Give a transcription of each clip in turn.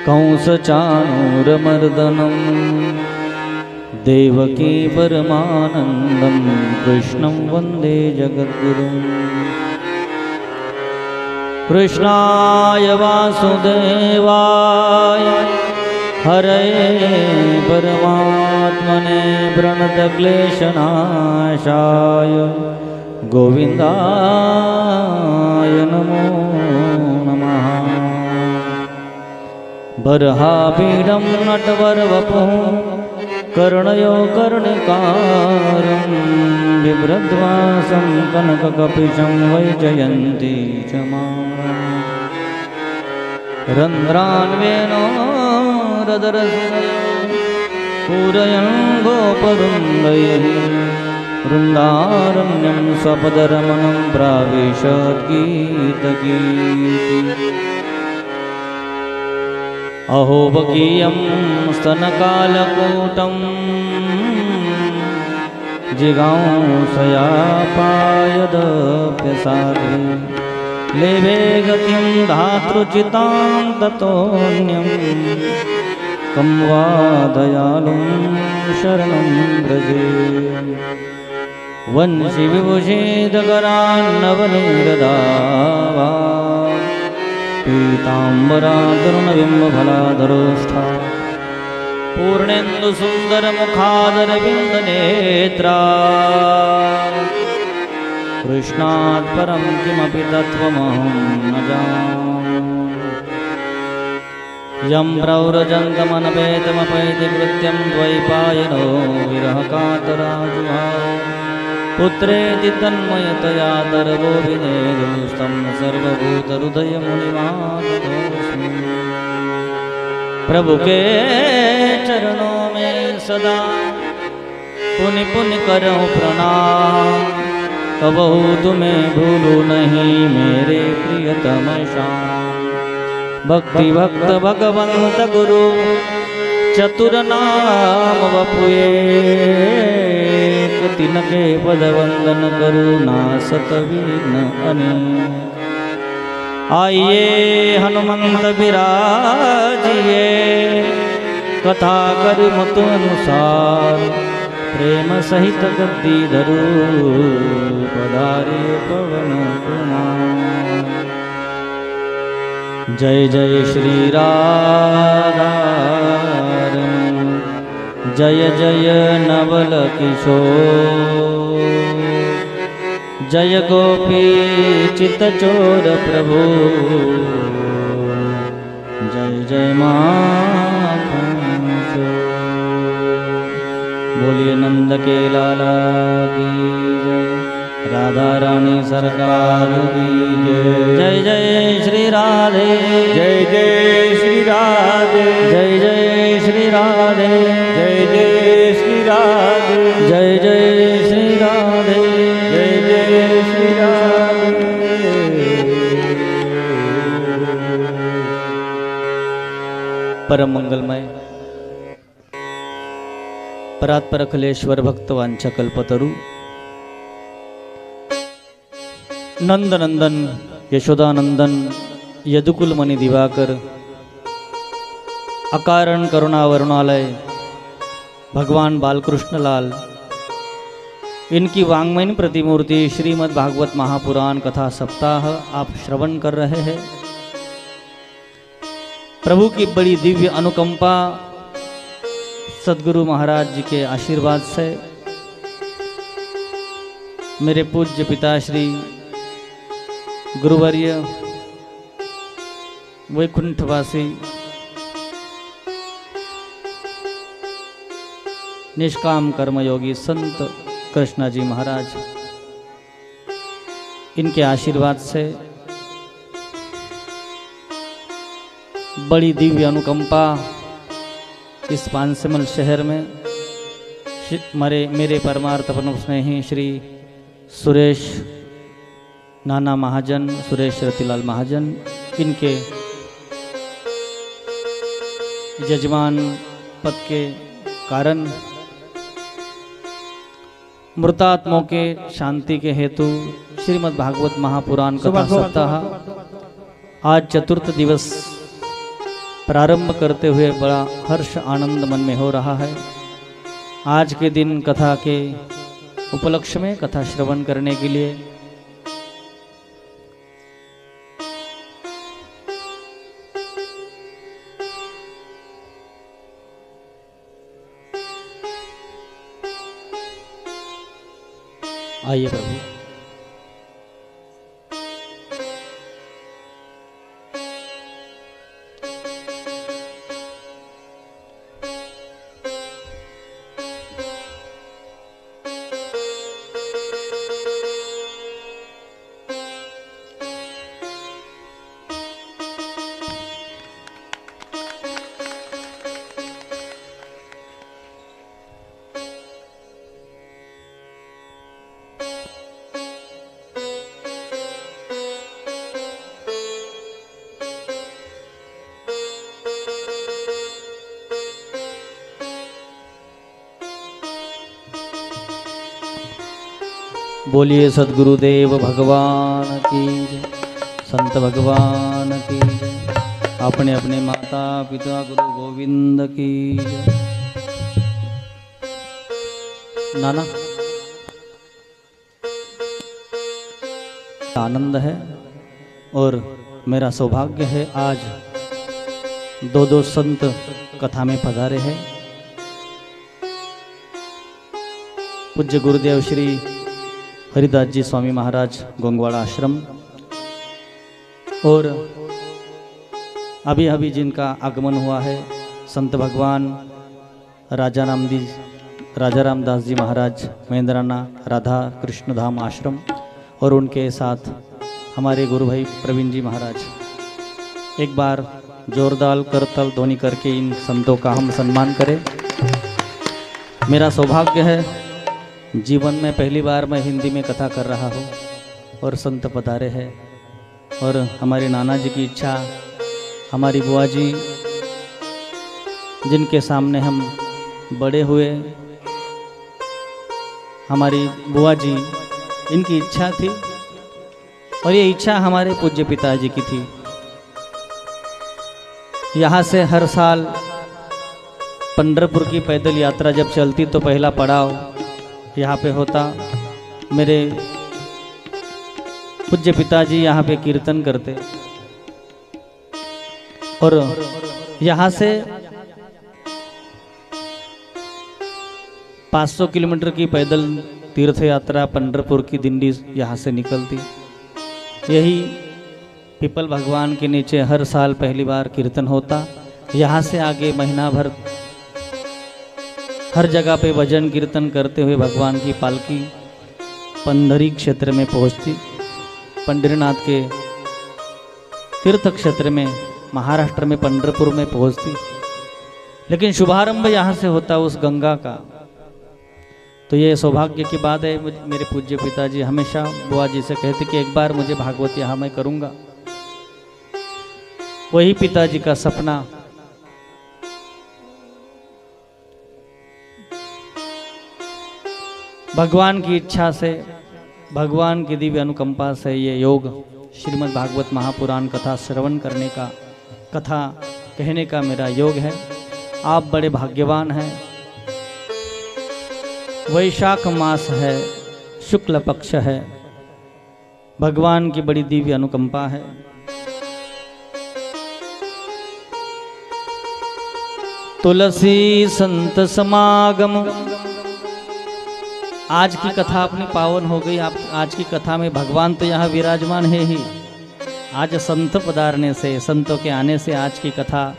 कंसचाणूरमर्दनं देवकी परमानन्दं कृष्णं वन्दे जगद्गुरुं। कृष्णाय वासुदेवाय हरये परमात्मने प्रणतक्लेशनाशाय गोविन्दाय नमो नमः। बर्हापीडं नटवरवपुः कर्णयो कर्णिकारं बिभ्रद्वासं कनककपिशं वैजयन्ती च माम्। रन्ध्रान्वेनोरदरसुरयो पूरयन् गोपवृन्दैः वृन्दारण्यं स्वपदरमणं प्राविशद्गीतगीति। अहो बकीयं स्तनकालकूटं जिगांसयापायदप्यसाधे लेभे गतिं धातृचितां ततोऽन्यं कं वा दयालुं शरणं व्रजे। वंशि विभूषितकरान्नवनीरदावा पीताम्बरातरुणबिम्बफलाधरोष्ठा पूर्णेन्दुसुन्दरमुखादरविन्दनेत्रा। कृष्णात् परं किमपि तत्त्वमहं न जाने। यं प्रव्रजन्तमनपेतमपैति कृत्यं द्वैपायनो विरहकातराजुहाव पुत्रेति तन्मयतया तरवोऽभिनेदुस्तं सर्वभूतहृदयमुनिमानतोऽस्मि। प्रभु के चरणों में सदा पुनि पुनि करऊं प्रणाम। कबहू तुम्हें भूलू नहीं मेरे प्रियतम श्याम। भक्ति भक्त भगवंत गुरु चतुर नाम वपुए तिनके पद वंदन करुणा सतविघ्न अनेक। आइए हनुमंत विराजिए कथा कर मत अनुसार प्रेम सहित गद्दी धरू पधारे पवन कुमार। जय जय श्री राधा जय जय नवल किशोर जय गोपी चित्तचोर प्रभु जय जय माखन चोर। बोलिए नंद के लाला की जय राधा रानी सरकार की जय। जय जय श्री राधे जय जय श्री राधे जय जय श्री राधे जय जय श्री राधे जय जय श्री राधे जय जय श्री राधे। परम मंगलमय परात्पर अखिलेश्वर भक्त वांछा कल्पतरु नंदनंदन यशोदानंदन यदुकुल मणि दिवाकर अकारण करुणा वरुणालय भगवान बालकृष्ण लाल इनकी वांग्मयीन प्रतिमूर्ति श्रीमद् भागवत महापुराण कथा सप्ताह आप श्रवण कर रहे हैं। प्रभु की बड़ी दिव्य अनुकंपा सद्गुरु महाराज जी के आशीर्वाद से मेरे पूज्य पिताश्री गुरुवर्य वैकुंठवासी निष्काम कर्मयोगी संत कृष्णा जी महाराज इनके आशीर्वाद से बड़ी दिव्य अनुकंपा इस पांसेमल शहर में मेरे परमार्थ परम स्नेही श्री सुरेश नाना महाजन सुरेश रतिलाल महाजन इनके यजमान पद के कारण मृतात्माओं के शांति के हेतु श्रीमद् भागवत महापुराण कथा सप्ताह आज चतुर्थ दिवस प्रारंभ करते हुए बड़ा हर्ष आनंद मन में हो रहा है। आज के दिन कथा के उपलक्ष्य में कथा श्रवण करने के लिए आइए प्रभु। बोलिए सद्गुरुदेव भगवान की जय, संत भगवान की जय, अपने अपने माता पिता गुरु गोविंद की जय। नाना आनंद है और मेरा सौभाग्य है आज दो संत कथा में पधारे हैं। पूज्य गुरुदेव श्री हरिदास जी स्वामी महाराज गोंगवाड़ा आश्रम और अभी अभी जिनका आगमन हुआ है संत भगवान राजा रामदास जी महाराज महेंद्राना राधा कृष्ण धाम आश्रम और उनके साथ हमारे गुरु भाई प्रवीण जी महाराज। एक बार जोरदार करतल ध्वनि करके इन संतों का हम सम्मान करें। मेरा सौभाग्य है जीवन में पहली बार मैं हिंदी में कथा कर रहा हूँ और संत पधारे हैं और हमारे नाना जी की इच्छा, हमारी बुआ जी जिनके सामने हम बड़े हुए, हमारी बुआ जी इनकी इच्छा थी और ये इच्छा हमारे पूज्य पिताजी की थी। यहाँ से हर साल पंढरपुर की पैदल यात्रा जब चलती तो पहला पड़ाव यहाँ पे होता। मेरे पूज्य पिताजी यहाँ पे कीर्तन करते और यहाँ से 500 किलोमीटर की पैदल तीर्थ यात्रा पंढरपुर की दिंडी यहाँ से निकलती। यही पीपल भगवान के नीचे हर साल पहली बार कीर्तन होता। यहाँ से आगे महीना भर हर जगह पे भजन कीर्तन करते हुए भगवान की पालकी पंढरी क्षेत्र में पहुंचती। पंढरीनाथ के तीर्थ क्षेत्र में महाराष्ट्र में पंढरपुर में पहुंचती। लेकिन शुभारंभ यहाँ से होता उस गंगा का। तो ये सौभाग्य की बात है। मेरे पूज्य पिताजी हमेशा बुआ जी से कहते कि एक बार मुझे भागवत यहाँ मैं करूँगा। वही पिताजी का सपना भगवान की इच्छा से, भगवान की दिव्य अनुकंपा से ये योग श्रीमद् भागवत महापुराण कथा श्रवण करने का, कथा कहने का मेरा योग है। आप बड़े भाग्यवान हैं। वैशाख मास है, शुक्ल पक्ष है, भगवान की बड़ी दिव्य अनुकंपा है। तुलसी संत समागम। आज की कथा अपनी पावन हो गई। आप आज की कथा में भगवान तो यहाँ विराजमान है ही। आज संत पधारने से, संतों के आने से आज की कथा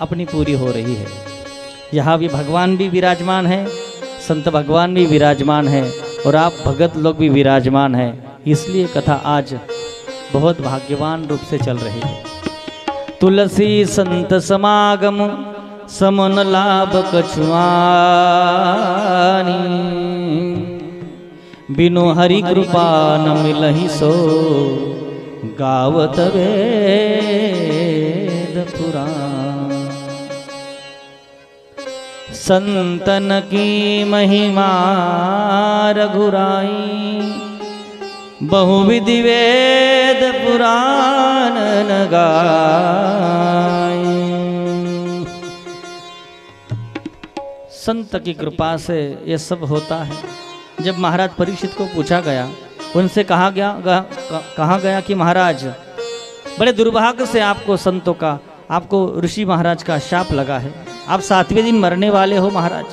अपनी पूरी हो रही है। यहाँ भी भगवान भी विराजमान है, संत भगवान भी विराजमान है और आप भगत लोग भी विराजमान है। इसलिए कथा आज बहुत भाग्यवान रूप से चल रही है। तुलसी संत समागम समन लाभ कछुआनी, बिनु हरि कृपा न मिलहि सो गावत वेद पुराण। संतन की महिमा रघुराई, बहुविधि वेद पुराण न गाय। संत की कृपा से ये सब होता है। जब महाराज परीक्षित को पूछा गया, उनसे कहा गया कि महाराज बड़े दुर्भाग्य से आपको संतों का, आपको ऋषि महाराज का शाप लगा है, आप 7वें दिन मरने वाले हो महाराज।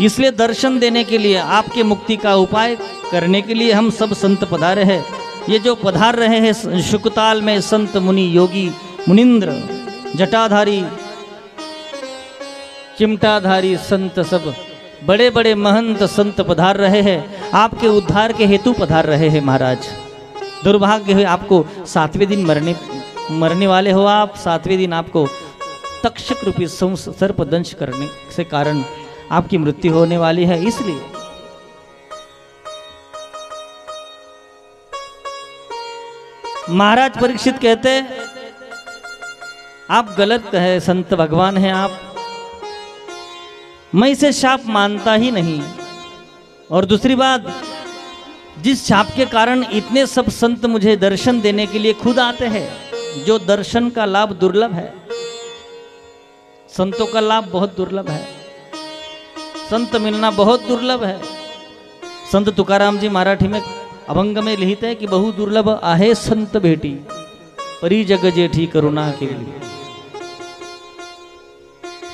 इसलिए दर्शन देने के लिए, आपके मुक्ति का उपाय करने के लिए हम सब संत पधारे हैं। ये जो पधार रहे हैं शुकताल में संत मुनि योगी मुनिंद्र जटाधारी चिमटाधारी संत, सब बड़े बड़े महंत संत पधार रहे हैं, आपके उद्धार के हेतु पधार रहे हैं महाराज। दुर्भाग्य है, आपको 7वें दिन मरने वाले हो आप। 7वें दिन आपको तक्षक रूपी सर्पदंश करने से कारण आपकी मृत्यु होने वाली है। इसलिए महाराज परीक्षित कहते, आप गलत है संत भगवान हैं आप, मैं इसे शाप मानता ही नहीं। और दूसरी बात, जिस शाप के कारण इतने सब संत मुझे दर्शन देने के लिए खुद आते हैं, जो दर्शन का लाभ दुर्लभ है, संतों का लाभ बहुत दुर्लभ है, संत मिलना बहुत दुर्लभ है। संत तुकाराम जी मराठी में अभंग में लिखते हैं कि बहु दुर्लभ आहे संत भेटी, परी जग जेठी करुणा के लिए।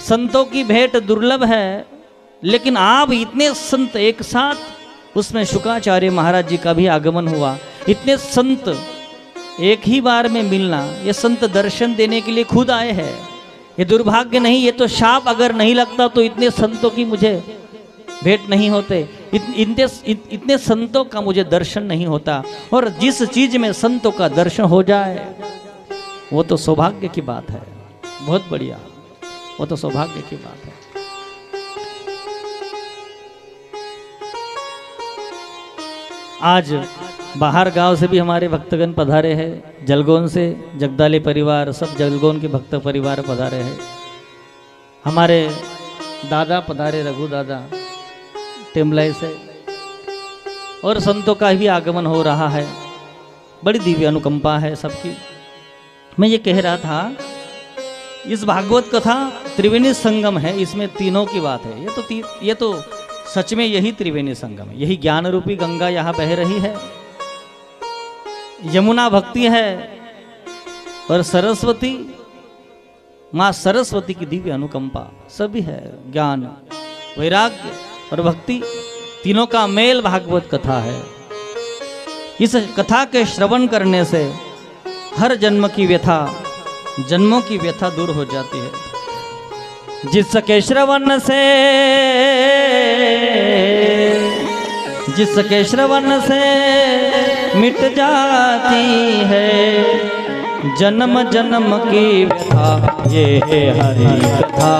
संतों की भेंट दुर्लभ है, लेकिन आप इतने संत एक साथ, उसमें शुकाचार्य महाराज जी का भी आगमन हुआ, इतने संत एक ही बार में मिलना, ये संत दर्शन देने के लिए खुद आए हैं। ये दुर्भाग्य नहीं, ये तो शाप अगर नहीं लगता तो इतने संतों की मुझे भेंट नहीं होते, इतने संतों का मुझे दर्शन नहीं होता। और जिस चीज में संतों का दर्शन हो जाए वो तो सौभाग्य की बात है, बहुत बढ़िया, वो तो सौभाग्य की बात है। आज बाहर गांव से भी हमारे भक्तगण पधारे हैं, जलगोन से जगदाले परिवार, सब जलगोन के भक्त परिवार पधारे हैं। हमारे दादा पधारे, रघु दादा टिमलाई से, और संतों का भी आगमन हो रहा है। बड़ी दिव्य अनुकंपा है सबकी। मैं ये कह रहा था, इस भागवत कथा त्रिवेणी संगम है, इसमें तीनों की बात है। ये तो सच में यही त्रिवेणी संगम है, यही ज्ञान रूपी गंगा यहाँ बह रही है। यमुना भक्ति है और सरस्वती, माँ सरस्वती की दिव्य अनुकंपा सभी है। ज्ञान, वैराग्य और भक्ति, तीनों का मेल भागवत कथा है। इस कथा के श्रवण करने से हर जन्म की व्यथा, जन्मों की व्यथा दूर हो जाती है। जिसके श्रवण से, जिसके श्रवण से मिट जाती है जन्म जन्म की व्यथा, ये है हरि कथा,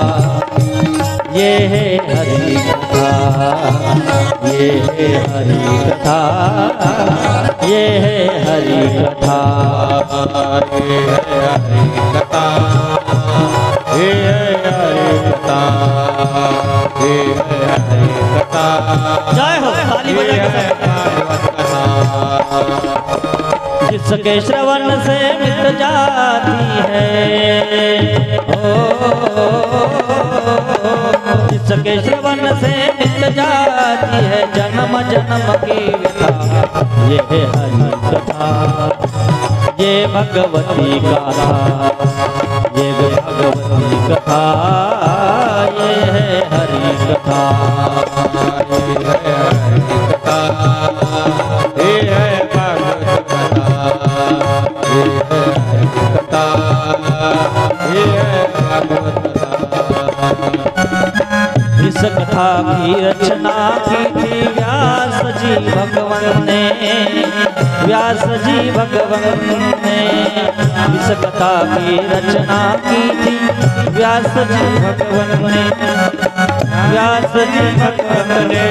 ये है हरि कथा, ये है हरि कथा, ये है हरि कथा, ये है हरि कथा, ये है हरि कथा, ये है हरि कथा। जय हो, ताली बजा के। जिसके श्रवण से मिट जाती है, जिसके श्रवण से मिट जाती है जन्म जन्म की व्यथा, ये है हरि कथा, ये भगवती गाथा, ये भगवती कथा, ये है हरि कथा, ये है हरि कथा, ये है भगवत कथा, ये है हरि कथा, ये है भगवत कथा। इस कथा की रचना की थी व्यास जी भगवान ने, व्यास जी भगवान ने। इस कथा की रचना की थी व्यास जी भगवान ने, व्यास जी भगवान ने।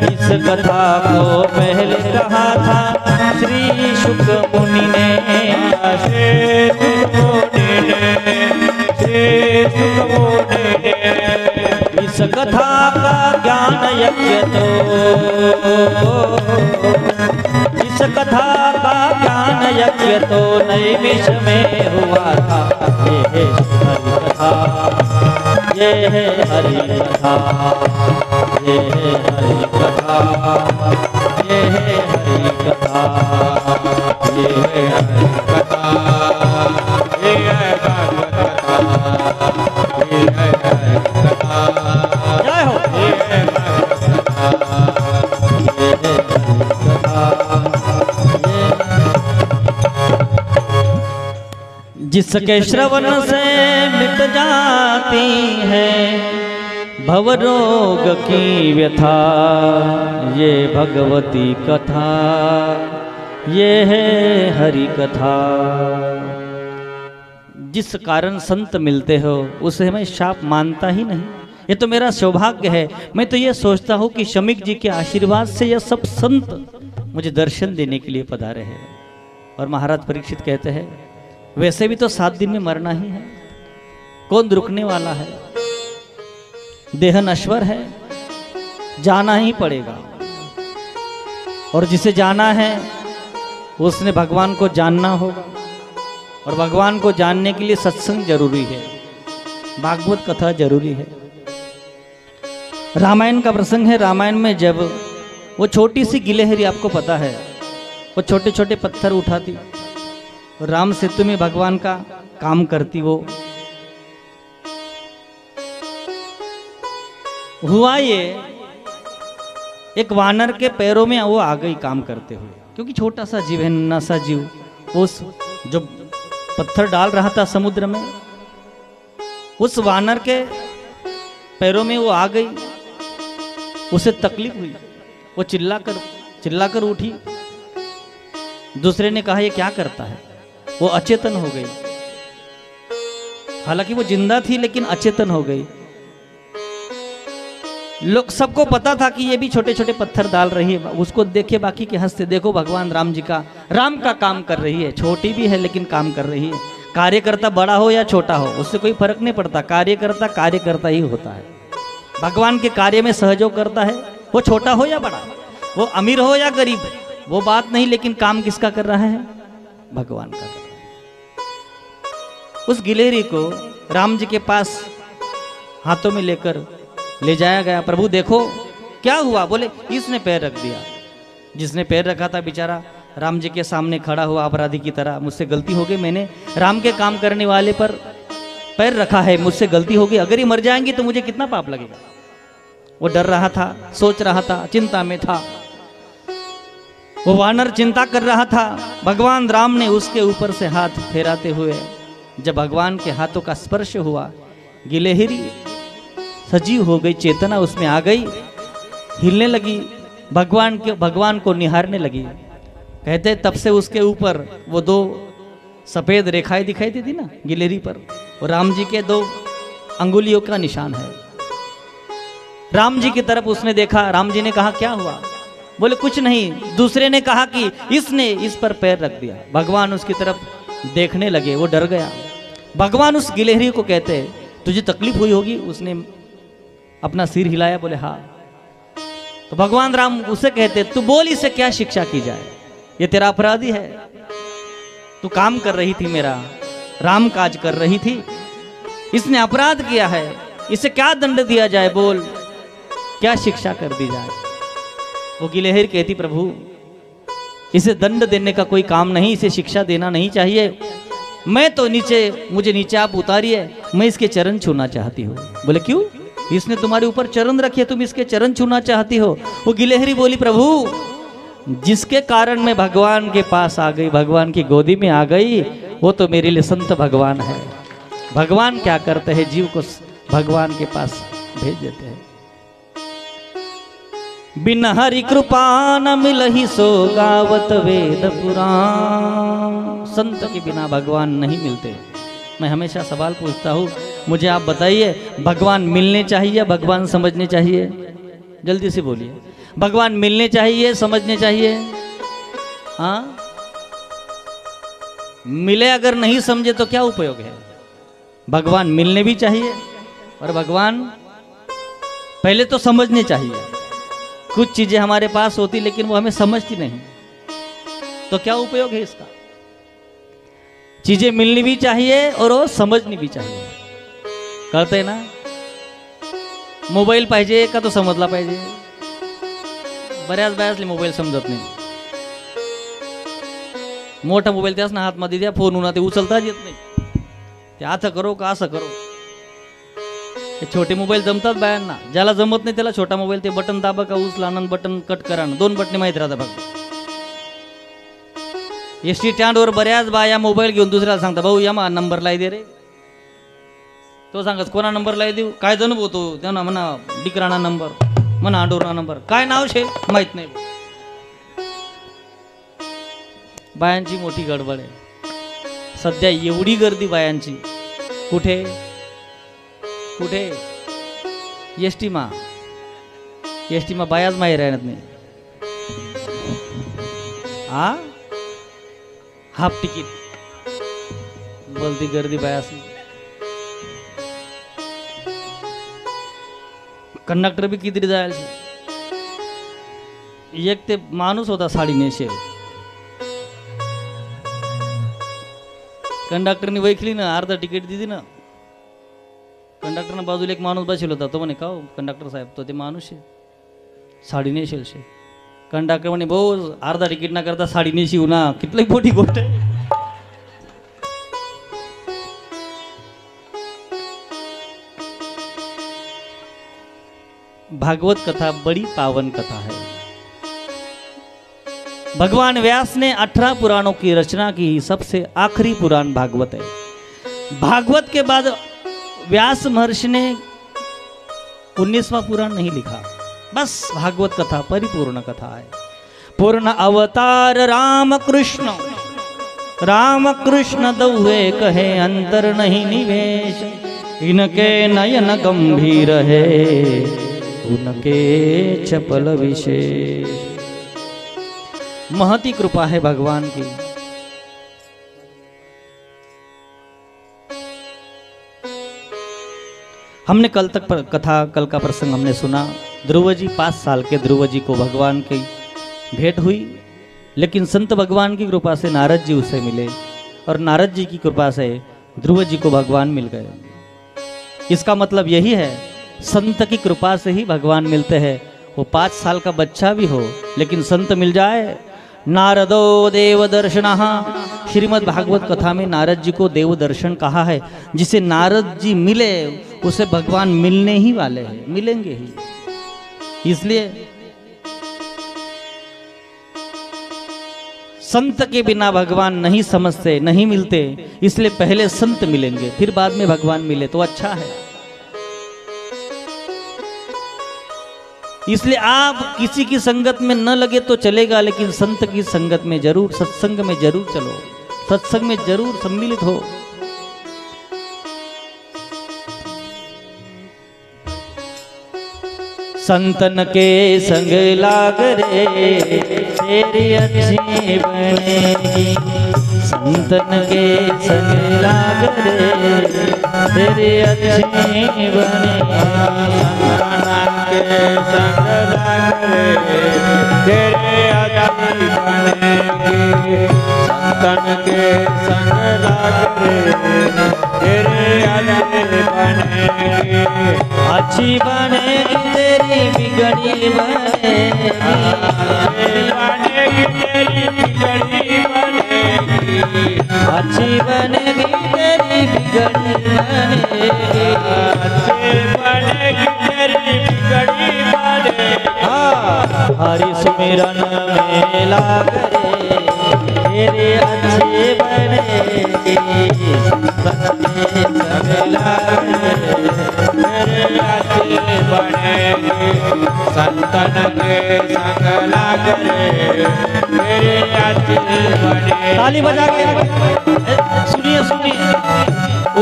इस कथा को पहले कहा था श्री शुक मुनि ने, श्री शुक मुनि ने, श्री शुक मुनि ने। इस कथा का ज्ञान यज्ञ तो, इस कथा का ज्ञान यज्ञ तो नैमिष में हुआ था। ये है हरि कथा, ये है हरि कथा, ये है हरि कथा, ये है हरि कथा, ये है हरि कथा, ये है भागवत कथा, ये है हरि कथा, जय हो। ये है भागवत कथा, ये है हरि कथा, जिसके श्रवण से मिट जाती है भवरोग की व्यथा, ये भगवती कथा, ये है हरि कथा। जिस कारण संत मिलते हो उसे मैं शाप मानता ही नहीं, ये तो मेरा सौभाग्य है। मैं तो ये सोचता हूँ कि शमीक जी के आशीर्वाद से यह सब संत मुझे दर्शन देने के लिए पधारे हैं। और महाराज परीक्षित कहते हैं वैसे भी तो 7 दिन में मरना ही है, कौन रुकने वाला है, देह नश्वर है, जाना ही पड़ेगा। और जिसे जाना है उसने भगवान को जानना होगा, और भगवान को जानने के लिए सत्संग जरूरी है, भागवत कथा जरूरी है। रामायण का प्रसंग है। रामायण में जब वो छोटी सी गिलहरी, आपको पता है, वो छोटे छोटे पत्थर उठाती, राम सेतु में भगवान का काम करती, वो हुआ ये एक वानर के पैरों में वो आ गई काम करते हुए, क्योंकि छोटा सा जीव है, नन्हा सा जीव, उस जो पत्थर डाल रहा था समुद्र में, उस वानर के पैरों में वो आ गई, उसे तकलीफ हुई, वो चिल्लाकर उठी। दूसरे ने कहा ये क्या करता है, वो अचेतन हो गई। हालांकि वो जिंदा थी लेकिन अचेतन हो गई। लोग सबको पता था कि ये भी छोटे छोटे पत्थर डाल रही है, उसको देखे बाकी के हंसते, देखो भगवान राम जी का, राम का काम कर रही है, छोटी भी है लेकिन काम कर रही है। कार्यकर्ता बड़ा हो या छोटा हो उससे कोई फर्क नहीं पड़ता, कार्यकर्ता ही होता है। भगवान के कार्य में सहयोग करता है, वो छोटा हो या बड़ा, वो अमीर हो या गरीब, वो बात नहीं, लेकिन काम किसका कर रहा है, भगवान का कर रहा है। उस गिलहरी को राम जी के पास हाथों में लेकर ले जाया गया। प्रभु देखो क्या हुआ, बोले इसने पैर रख दिया। जिसने पैर रखा था बेचारा राम जी के सामने खड़ा हुआ अपराधी की तरह, मुझसे गलती हो गई, मैंने राम के काम करने वाले पर पैर रखा है, मुझसे गलती हो गई, अगर ये मर जाएंगे तो मुझे कितना पाप लगेगा। वो डर रहा था, सोच रहा था, चिंता में था, वो वानर चिंता कर रहा था। भगवान राम ने उसके ऊपर से हाथ फेराते हुए, जब भगवान के हाथों का स्पर्श हुआ, गिलहरी सजीव हो गई, चेतना उसमें आ गई, हिलने लगी, भगवान को निहारने लगी। कहते तब से उसके ऊपर वो 2 सफेद रेखाएं दिखाई देती ना गिलहरी पर, और राम जी के 2 अंगुलियों का निशान है। राम जी की तरफ उसने देखा, राम जी ने कहा क्या हुआ, बोले कुछ नहीं। दूसरे ने कहा कि इसने इस पर पैर रख दिया। भगवान उसकी तरफ देखने लगे, वो डर गया। भगवान उस गिलहरी को कहते तुझे तकलीफ हुई होगी, उसने अपना सिर हिलाया, बोले हाँ। तो भगवान राम उसे कहते तू बोल इसे क्या शिक्षा की जाए, ये तेरा अपराधी है, तू काम कर रही थी, मेरा राम काज कर रही थी, इसने अपराध किया है, इसे क्या दंड दिया जाए, बोल क्या शिक्षा कर दी जाए। वो गिलहरी कहती प्रभु इसे दंड देने का कोई काम नहीं, इसे शिक्षा देना नहीं चाहिए, मैं तो मुझे नीचे आप उतारिए, मैं इसके चरण छूना चाहती हूँ। बोले क्यों, इसने तुम्हारे ऊपर चरण रखे, तुम इसके चरण छूना चाहती हो। वो गिलहरी बोली प्रभु जिसके कारण मैं भगवान के पास आ गई, भगवान की गोदी में आ गई, वो तो मेरे लिए संत भगवान है। भगवान क्या करते हैं, जीव को भगवान के पास भेज देते हैं। बिन हरि कृपा न मिलहि सो गावत वेद पुराण। संत के बिना भगवान नहीं मिलते। मैं हमेशा सवाल पूछता हूँ, मुझे आप बताइए भगवान मिलने चाहिए, भगवान समझने चाहिए? जल्दी से बोलिए, भगवान मिलने चाहिए, समझने चाहिए? हाँ, मिले अगर नहीं समझे तो क्या उपयोग है? भगवान मिलने भी चाहिए और भगवान पहले तो समझनी चाहिए। कुछ चीजें हमारे पास होती लेकिन वो हमें समझती नहीं, तो क्या उपयोग है इसका? चीजें मिलनी भी चाहिए और वो समझनी भी चाहिए। कळतंय ना? मोबाईल पाहिजे का तो समजला पाहिजे? बऱ्याच बायासले मोबाईल समजत नाही। मोठा मोबाईल त्याच ना हातमध्ये द्या, फोन उन्हा ते उचलताच येत नाही, ते असं करो का असं करो। ते छोटे मोबाईल जमतात बायांना, ज्याला जमत नाही त्याला छोटा मोबाईल ते बटन दाबा का उचला आणि बटन कट करा, 2 बटणे माहिती राहतात फक्त। एसटी स्टँडवर बऱ्याच बाया मोबाईल घेऊन दुसऱ्याला सांगता, भाऊ या मा नंबर लाई दे रे। तो सांगत कोणा नंबर लाई देऊ? काय जण होतो त्यांना म्हणा डिकराणा नंबर, म्हणा डोरणा नंबर, काय नाव शे माहित नाही। बायांची मोठी गडबड आहे सध्या, एवढी गर्दी बायांची। कुठे कुठे? एसटी मा बायाच माहीत राहत नाही। हाफ तिकीट बोलती गर्दी बायास। कंडक्टर भी किती जायचे। एक ते माणूस होता साडी नेशे, कंडक्टरनी वैखली ना, अर्धा तिकीट दिली ना। कंडक्टरनं बाजूला एक माणूस बसेल होता, तो म्हणे का हो कंडक्टर साहेब, तो ते माणूस आहे साडी नेशेल शे। कंडक्टर म्हणे भाऊ अर्धा तिकीट ना करता साडी नेशिव ना, कितली मोठी गोष्ट आहे। भागवत कथा बड़ी पावन कथा है। भगवान व्यास ने 18 पुराणों की रचना की, सबसे आखिरी पुराण भागवत है। भागवत के बाद व्यास महर्षि ने 19वां पुराण नहीं लिखा, बस भागवत कथा परिपूर्ण कथा है। पूर्ण अवतार राम कृष्ण दौहे कहे, अंतर नहीं निवेश, इनके नयन गंभीर है, उनके चपल विशेष। महती कृपा है भगवान की। हमने कल का प्रसंग हमने सुना। ध्रुव जी 5 साल के ध्रुव जी को भगवान की भेंट हुई, लेकिन संत भगवान की कृपा से नारद जी उसे मिले और नारद जी की कृपा से ध्रुव जी को भगवान मिल गए। इसका मतलब यही है, संत की कृपा से ही भगवान मिलते हैं। वो 5 साल का बच्चा भी हो लेकिन संत मिल जाए। नारदो देव दर्शनः, श्रीमद् भागवत कथा में नारद जी को देव दर्शन कहा है। जिसे नारद जी मिले उसे भगवान मिलने ही वाले हैं, मिलेंगे ही। इसलिए संत के बिना भगवान नहीं समझते, नहीं मिलते, इसलिए पहले संत मिलेंगे फिर बाद में भगवान मिले तो अच्छा है। इसलिए आप किसी की संगत में न लगे तो चलेगा, लेकिन संत की संगत में जरूर, सत्संग में जरूर चलो, सत्संग में जरूर सम्मिलित हो। संतन के संग लाग रे तेरी अच्छी बनेगी, संतन के संग लाग रे तेरी अच्छी बनेगी, संग लाग रे तेरे अच्छी बनेगी, संतन के संग लाग रे तेरे अच्छी बनेगी, अच्छी बनेगी तेरी बिगड़ी बनेगी, तेरी बिगड़ी बनेगी, अच्छी बनेगी तेरी बिगड़ी बनेगी, अच्छी बनेगी तेरी बिगड़ी बनेगी। हरि सुमिरन में लाग रे तेरे अच्छे बनेगी, संतन के संग लाग रे तेरे अच्छे बनेगी, संतन के संग लाग रे तेरे अच्छे बनेगी। ताली बजा के सुनिए सुनिए,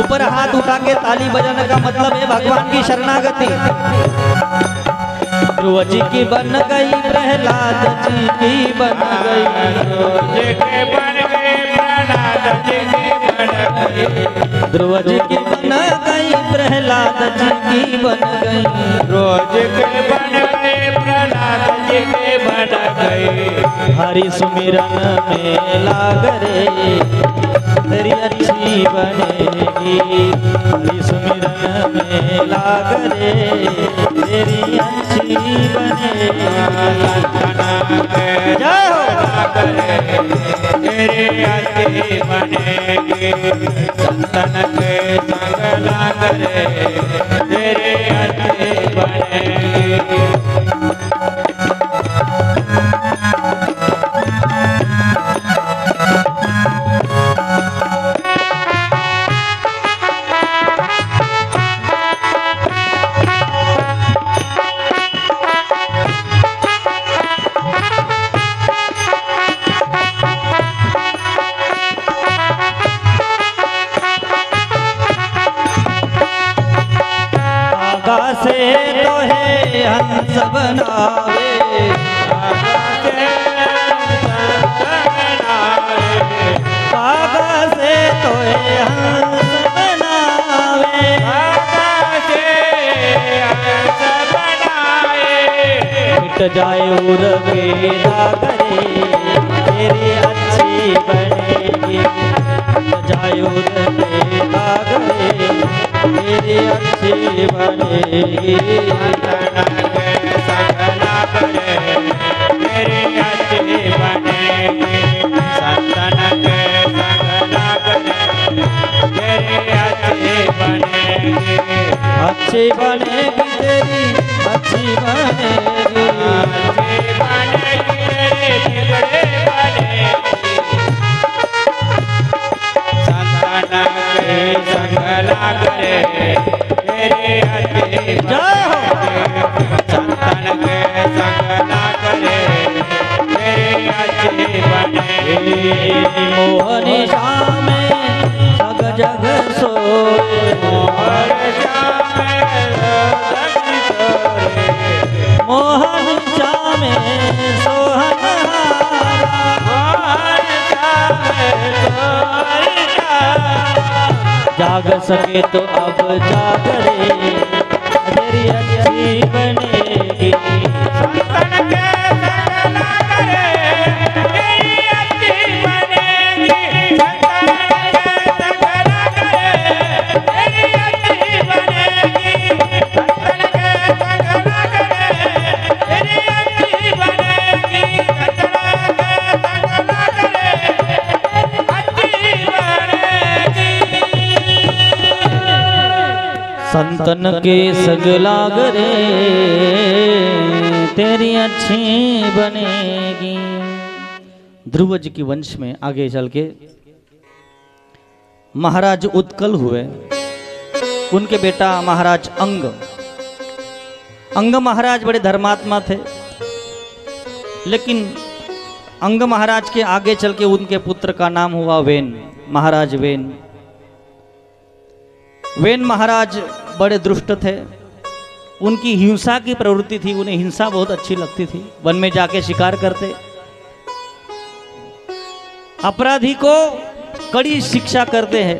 ऊपर हाथ उठा के ताली बजाने का मतलब है भगवान की शरणागति। ध्रुव जी की बन गई, प्रहलाद जी की बन गई, जी के बन गए, प्रहलाद जी की बन गई, ध्रुव जी की बन गई, प्रहलाद जी की बन गई। रोज के बन गए प्रहलाद जी के बन गए। हरि सुमिरन में लाग रे तेरी अच्छी बनेगी। हरि सुमिरन में लाग रे तेरी अच्छी बनेगी। जय हो तेरे अच्छी बनेगी। संतन के संग लाग रे तेरे अच्छी बनेगी। से तो है हंस बनावे। कागा से तो है हंस बनावे। मिट जाए उर बेड़ा करे तेरी अच्छी बनेगी। मिट जाए उर बेड़ा करे तेरी अच्छी बनेगी। सकला करे तेरी अच्छी बनेगी। संतन के सकला करे तेरी अच्छी बनेगी। अच्छी बनेगी तेरी अच्छी बनेगी। अच्छी बनेगी तेरी बिगड़े बनेगी। संतन के सकला करे तेरी अच्छी बनेगी। संतन के सकला करे तेरी अच्छी बनेगी। मोहन श्याम जग जग सोए। मोहन श्याम जग सोए। मोहन श्याम सोहन मोहन श्याम जाग सके तो अब जाग रे तेरी अच्छी बनेगी। संतन के सकला करे तेरी अच्छी बनेगी। संतन के सकला करे तेरी अच्छी बनेगी। संतन के सकला करे तेरी अच्छी बनेगी। संतन के सकला करे अच्छी बनेगी। संतन के सगलाग रे तेरी अच्छी बनेगी। ध्रुव जी की वंश में आगे चल के महाराज उत्कल हुए। उनके बेटा महाराज अंग। अंग महाराज बड़े धर्मात्मा थे, लेकिन अंग महाराज के आगे चल के उनके पुत्र का नाम हुआ वेन, महाराज वेन। वेन महाराज बड़े दुष्ट थे। उनकी हिंसा की प्रवृत्ति थी, उन्हें हिंसा बहुत अच्छी लगती थी। वन में जाके शिकार करते, अपराधी को कड़ी शिक्षा करते हैं,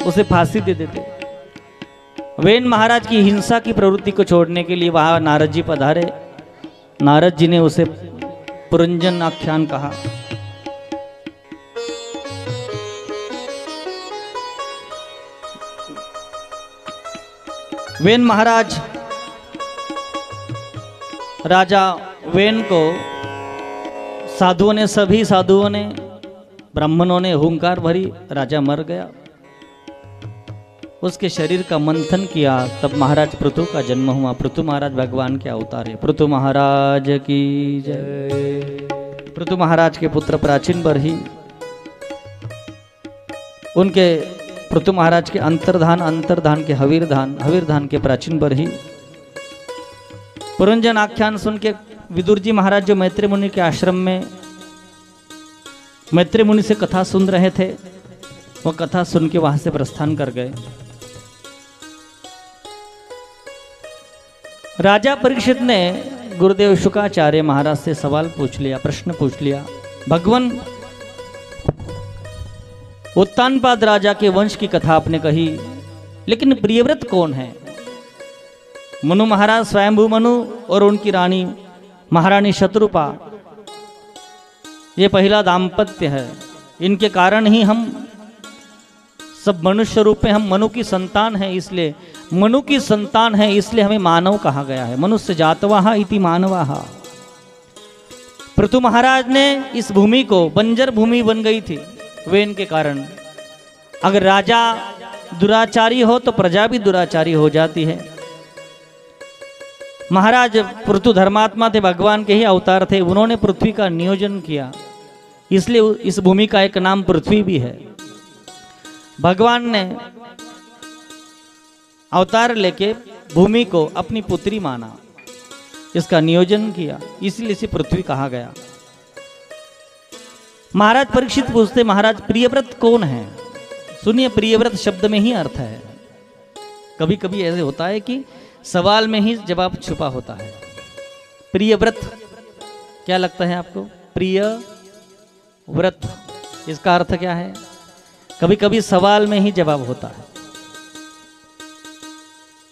उसे फांसी दे देते। वेन महाराज की हिंसा की प्रवृत्ति को छोड़ने के लिए वहां नारद जी पधारे। नारद जी ने उसे पुरंजन आख्यान कहा। वेन महाराज राजा वेन को साधुओं ने, सभी साधुओं ने, ब्राह्मणों ने हुंकार भरी। राजा मर गया। उसके शरीर का मंथन किया, तब महाराज पृथु का जन्म हुआ। पृथु महाराज भगवान के अवतार है। पृथु महाराज की जय। पृथु महाराज के पुत्र प्राचीन बरही, उनके पृथु महाराज के अंतर्धान के हवीरधान के प्राचीन बरही। पुरंजन आख्यान सुन के विदुर जी महाराज जो मैत्री मुनि के आश्रम में मैत्री मुनि से कथा सुन रहे थे, वो कथा सुन के वहां से प्रस्थान कर गए। राजा परीक्षित ने गुरुदेव शुकाचार्य महाराज से सवाल पूछ लिया, प्रश्न पूछ लिया। भगवान उत्तानपाद राजा के वंश की कथा आपने कही, लेकिन प्रियव्रत कौन है? मनु महाराज स्वयंभू मनु और उनकी रानी महारानी शत्रुपा, ये पहला दाम्पत्य है। इनके कारण ही हम सब मनुष्य रूप में, हम मनु की संतान है, इसलिए मनु की संतान है, इसलिए हमें मानव कहा गया है। मनुष्य जातवाहा इति मानवाहा। पृथु महाराज ने इस भूमि को, बंजर भूमि बन गई थी वे इनके कारण। अगर राजा दुराचारी हो तो प्रजा भी दुराचारी हो जाती है। महाराज पृथु धर्मात्मा थे, भगवान के ही अवतार थे। उन्होंने पृथ्वी का नियोजन किया, इसलिए इस भूमि का एक नाम पृथ्वी भी है। भगवान ने अवतार लेके भूमि को अपनी पुत्री माना, इसका नियोजन किया, इसलिए इसे पृथ्वी कहा गया। महाराज परीक्षित पूछते, महाराज प्रियव्रत कौन है? सुनिए, प्रियव्रत शब्द में ही अर्थ है। कभी कभी ऐसे होता है कि सवाल में ही जवाब छुपा होता है। प्रियव्रत क्या लगता है आपको? प्रिय व्रत, इसका अर्थ क्या है? कभी कभी सवाल में ही जवाब होता है।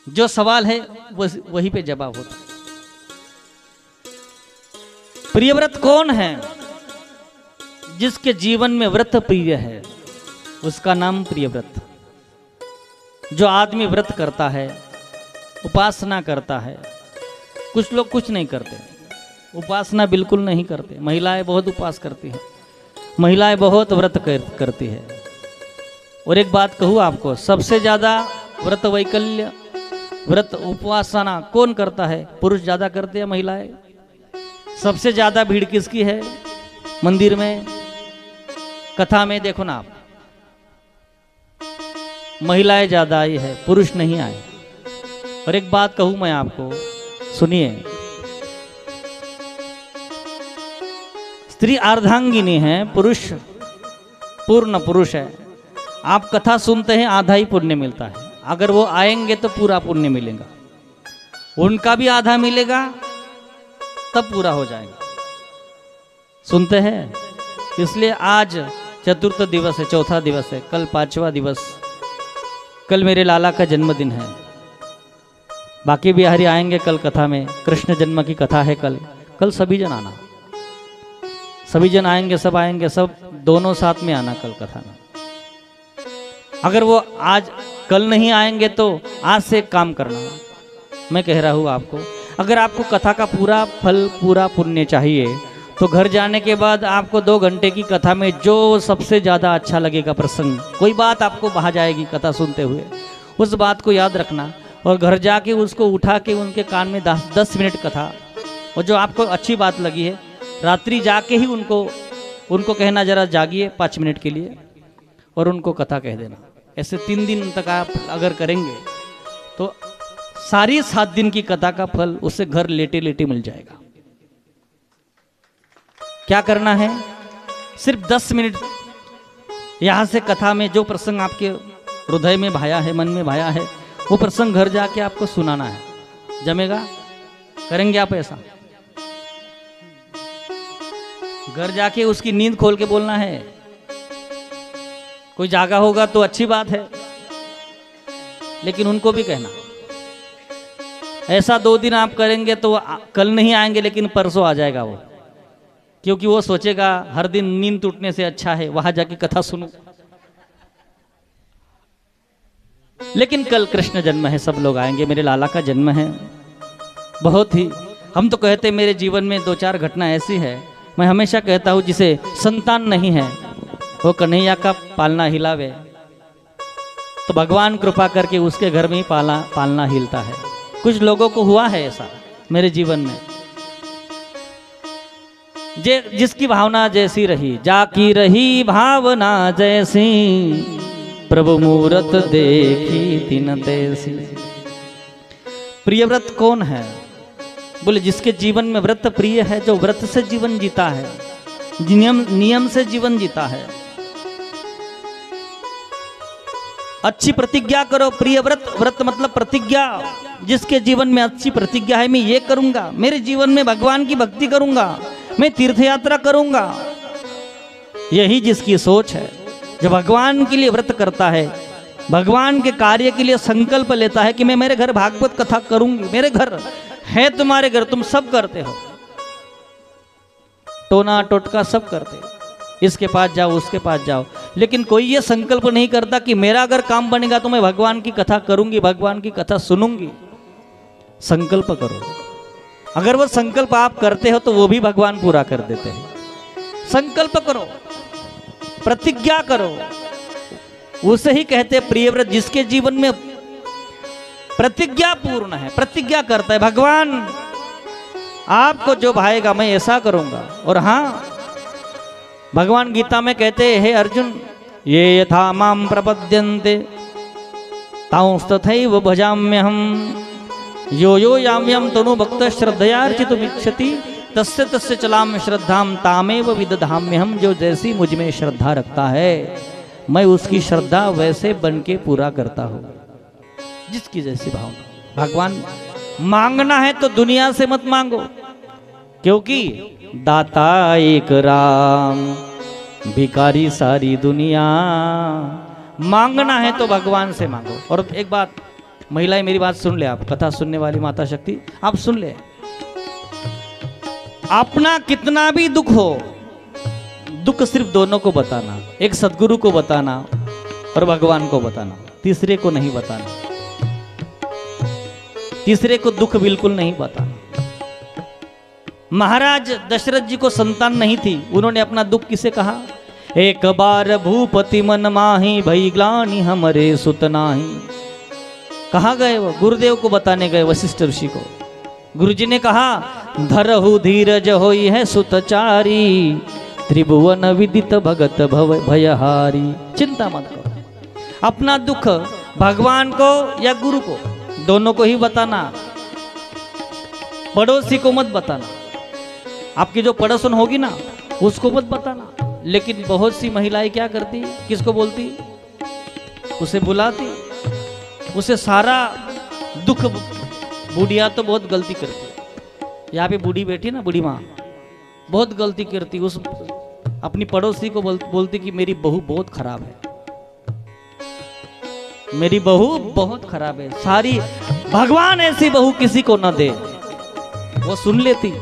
जो सवाल है वही पे जवाब होता है। प्रियव्रत कौन है? जिसके जीवन में व्रत प्रिय है, उसका नाम प्रियव्रत। जो आदमी व्रत करता है, उपासना करता है, कुछ लोग कुछ नहीं करते, उपासना बिल्कुल नहीं करते। महिलाएं बहुत उपास करती हैं, महिलाएं बहुत व्रत करती है। और एक बात कहूँ आपको, सबसे ज्यादा व्रत वैकल्य, व्रत उपासना कौन करता है? पुरुष ज्यादा करते हैं, महिलाएं? सबसे ज्यादा भीड़ किसकी है मंदिर में, कथा में? देखो ना आप, महिलाएं ज्यादा आई है, पुरुष नहीं आए। और एक बात कहूं मैं आपको, सुनिए, स्त्री अर्धांगिनी है, पुरुष पूर्ण पुरुष है। आप कथा सुनते हैं, आधा ही पुण्य मिलता है। अगर वो आएंगे तो पूरा पुण्य मिलेगा, उनका भी आधा मिलेगा, तब पूरा हो जाएगा। सुनते हैं? इसलिए आज चतुर्थ दिवस है, चौथा दिवस है, कल पांचवा दिवस, कल मेरे लाला का जन्मदिन है। बाकी बिहारी आएंगे कल कथा में, कृष्ण जन्म की कथा है कल। कल सभी जन आना, सभी जन आएंगे, सब आएंगे, सब दोनों साथ में आना कल कथा में। अगर वो आज कल नहीं आएंगे तो आज से एक काम करना, मैं कह रहा हूँ आपको, अगर आपको कथा का पूरा फल, पूरा पुण्य चाहिए तो घर जाने के बाद आपको 2 घंटे की कथा में जो सबसे ज़्यादा अच्छा लगेगा प्रसंग, कोई बात आपको बहा जाएगी कथा सुनते हुए, उस बात को याद रखना और घर जाके उसको उठा के उनके कान में 10 मिनट कथा, और जो आपको अच्छी बात लगी है रात्रि जाके ही उनको कहना, जरा जागिए 5 मिनट के लिए, और उनको कथा कह देना। ऐसे 3 दिन तक आप अगर करेंगे तो सारी 7 दिन की कथा का फल उससे घर लेटे लेटे मिल जाएगा। क्या करना है? सिर्फ 10 मिनट यहाँ से कथा में जो प्रसंग आपके हृदय में भाया है, मन में भाया है, वो प्रसंग घर जाके आपको सुनाना है। जमेगा? करेंगे आप ऐसा? घर जाके उसकी नींद खोल के बोलना है। कोई जागा होगा तो अच्छी बात है, लेकिन उनको भी कहना। ऐसा 2 दिन आप करेंगे तो कल नहीं आएंगे, लेकिन परसों आ जाएगा वो, क्योंकि वो सोचेगा हर दिन नींद टूटने से अच्छा है वहां जाके कथा सुनूं। लेकिन कल कृष्ण जन्म है, सब लोग आएंगे, मेरे लाला का जन्म है। बहुत ही, हम तो कहते मेरे जीवन में 2-4 घटना ऐसी है, मैं हमेशा कहता हूँ जिसे संतान नहीं है वो कन्हैया का पालना हिलावे, तो भगवान कृपा करके उसके घर में ही पालना हिलता है। कुछ लोगों को हुआ है ऐसा मेरे जीवन में, जिसकी भावना जैसी रही, जाकी रही भावना जैसी, प्रभु मूरत देखी तिन तैसी। प्रियव्रत कौन है? बोले जिसके जीवन में व्रत प्रिय है, जो व्रत से जीवन जीता है, नियम से जीवन जीता है। अच्छी प्रतिज्ञा करो। प्रियव्रत, व्रत मतलब प्रतिज्ञा, जिसके जीवन में अच्छी प्रतिज्ञा है, मैं ये करूंगा, मेरे जीवन में भगवान की भक्ति करूंगा, मैं तीर्थ यात्रा करूंगा, यही जिसकी सोच है। जो भगवान के लिए व्रत करता है भगवान के कार्य के लिए संकल्प लेता है कि मैं मेरे घर भागवत कथा करूंगी, मेरे घर है, तुम्हारे घर तुम सब करते हो, टोना टोटका सब करते हो, इसके पास जाओ उसके पास जाओ, लेकिन कोई ये संकल्प नहीं करता कि मेरा अगर काम बनेगा तो मैं भगवान की कथा करूंगी, भगवान की कथा सुनूंगी। संकल्प करो, अगर वो संकल्प आप करते हो तो वो भी भगवान पूरा कर देते हैं। संकल्प करो, प्रतिज्ञा करो, उसे ही कहते प्रियव्रत जिसके जीवन में प्रतिज्ञा पूर्ण है, प्रतिज्ञा करता है भगवान आपको जो भाएगा मैं ऐसा करूंगा। और हाँ, भगवान गीता में कहते हैं, हे अर्जुन, ये यथा माम प्रपद्यन्ते तांस्तथैव भजाम्यहम्, यो यो याम्यहं तनु भक्त श्रद्धयार्चितुमिच्छति तस्य तस्य चलाम्य श्रद्धाम तामेव विदधाम्यहम्। जो जैसी मुझ में श्रद्धा रखता है मैं उसकी श्रद्धा वैसे बन के पूरा करता हूँ, जिसकी जैसी भावना। भगवान मांगना है तो दुनिया से मत मांगो, क्योंकि दाता एक राम भिखारी सारी दुनिया। मांगना है तो भगवान से मांगो। और एक बात, महिलाएं मेरी बात सुन ले, आप कथा सुनने वाली माता शक्ति आप सुन ले, अपना कितना भी दुख हो, दुख सिर्फ दोनों को बताना, एक सदगुरु को बताना और भगवान को बताना, तीसरे को नहीं बताना, तीसरे को दुख बिल्कुल नहीं बताना। महाराज दशरथ जी को संतान नहीं थी, उन्होंने अपना दुख किसे कहा? एक बार भूपति मन माही भई ग्लानि हमरे सुत नाही। कहा गए वो? गुरुदेव को बताने गए, वशिष्ठ ऋषि को। गुरुजी ने कहा, धरहु धीरज होई है सुतचारी, त्रिभुवन विदित भगत भव भयहारी। चिंता मत करो, अपना दुख भगवान को या गुरु को, दोनों को ही बताना, पड़ोसी को मत बताना। आपकी जो पड़ोसन होगी ना उसको मत बताना। लेकिन बहुत सी महिलाएं क्या करती, किसको बोलती? उसे बुलाती, उसे सारा दुख। बूढ़िया तो बहुत गलती करती, यहाँ पे बूढ़ी बैठी ना, बूढ़ी माँ बहुत गलती करती, उस अपनी पड़ोसी को बोलती कि मेरी बहू बहुत खराब है, मेरी बहू बहुत खराब है, सारी भगवान ऐसी बहू किसी को न दे। वो सुन लेती,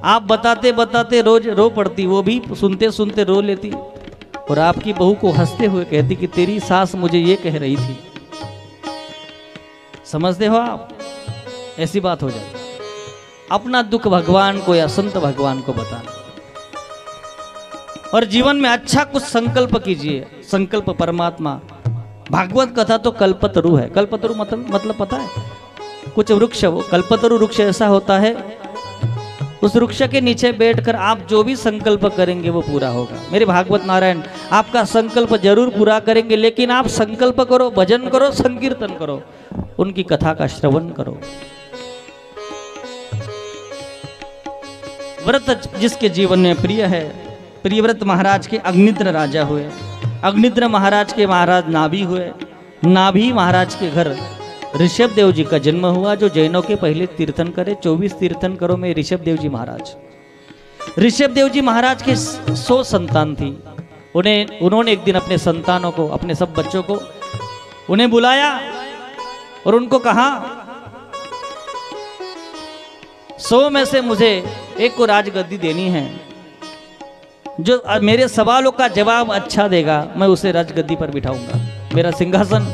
आप बताते बताते रोज रो पड़ती, वो भी सुनते सुनते रो लेती, और आपकी बहू को हंसते हुए कहती कि तेरी सास मुझे ये कह रही थी। समझते हो आप? ऐसी बात हो जाए। अपना दुख भगवान को या संत भगवान को बताना, और जीवन में अच्छा कुछ संकल्प कीजिए। संकल्प परमात्मा। भागवत कथा तो कल्पतरु है। कल्पतरु मतलब पता है? कुछ वृक्ष, वो कल्पतरु वृक्ष ऐसा होता है, उस वृक्ष के नीचे बैठकर आप जो भी संकल्प करेंगे वो पूरा होगा। मेरे भागवत नारायण आपका संकल्प जरूर पूरा करेंगे, लेकिन आप संकल्प करो, भजन करो, संकीर्तन करो, उनकी कथा का श्रवण करो। व्रत जिसके जीवन में प्रिय है, प्रियव्रत महाराज के अग्निद्र राजा हुए। अग्निद्र महाराज के महाराज नाभि हुए। नाभि महाराज के घर ऋषभ देव जी का जन्म हुआ, जो जैनों के पहले तीर्थंकर है। 24 तीर्थंकरों में ऋषभ देव जी महाराज। ऋषभ देव जी महाराज के 100 संतान थी। उन्होंने एक दिन अपने संतानों को, अपने सब बच्चों को उन्हें बुलाया और उनको कहा, 100 में से मुझे एक को राजगद्दी देनी है, जो मेरे सवालों का जवाब अच्छा देगा मैं उसे राजगद्दी पर बिठाऊंगा, मेरा सिंहासन,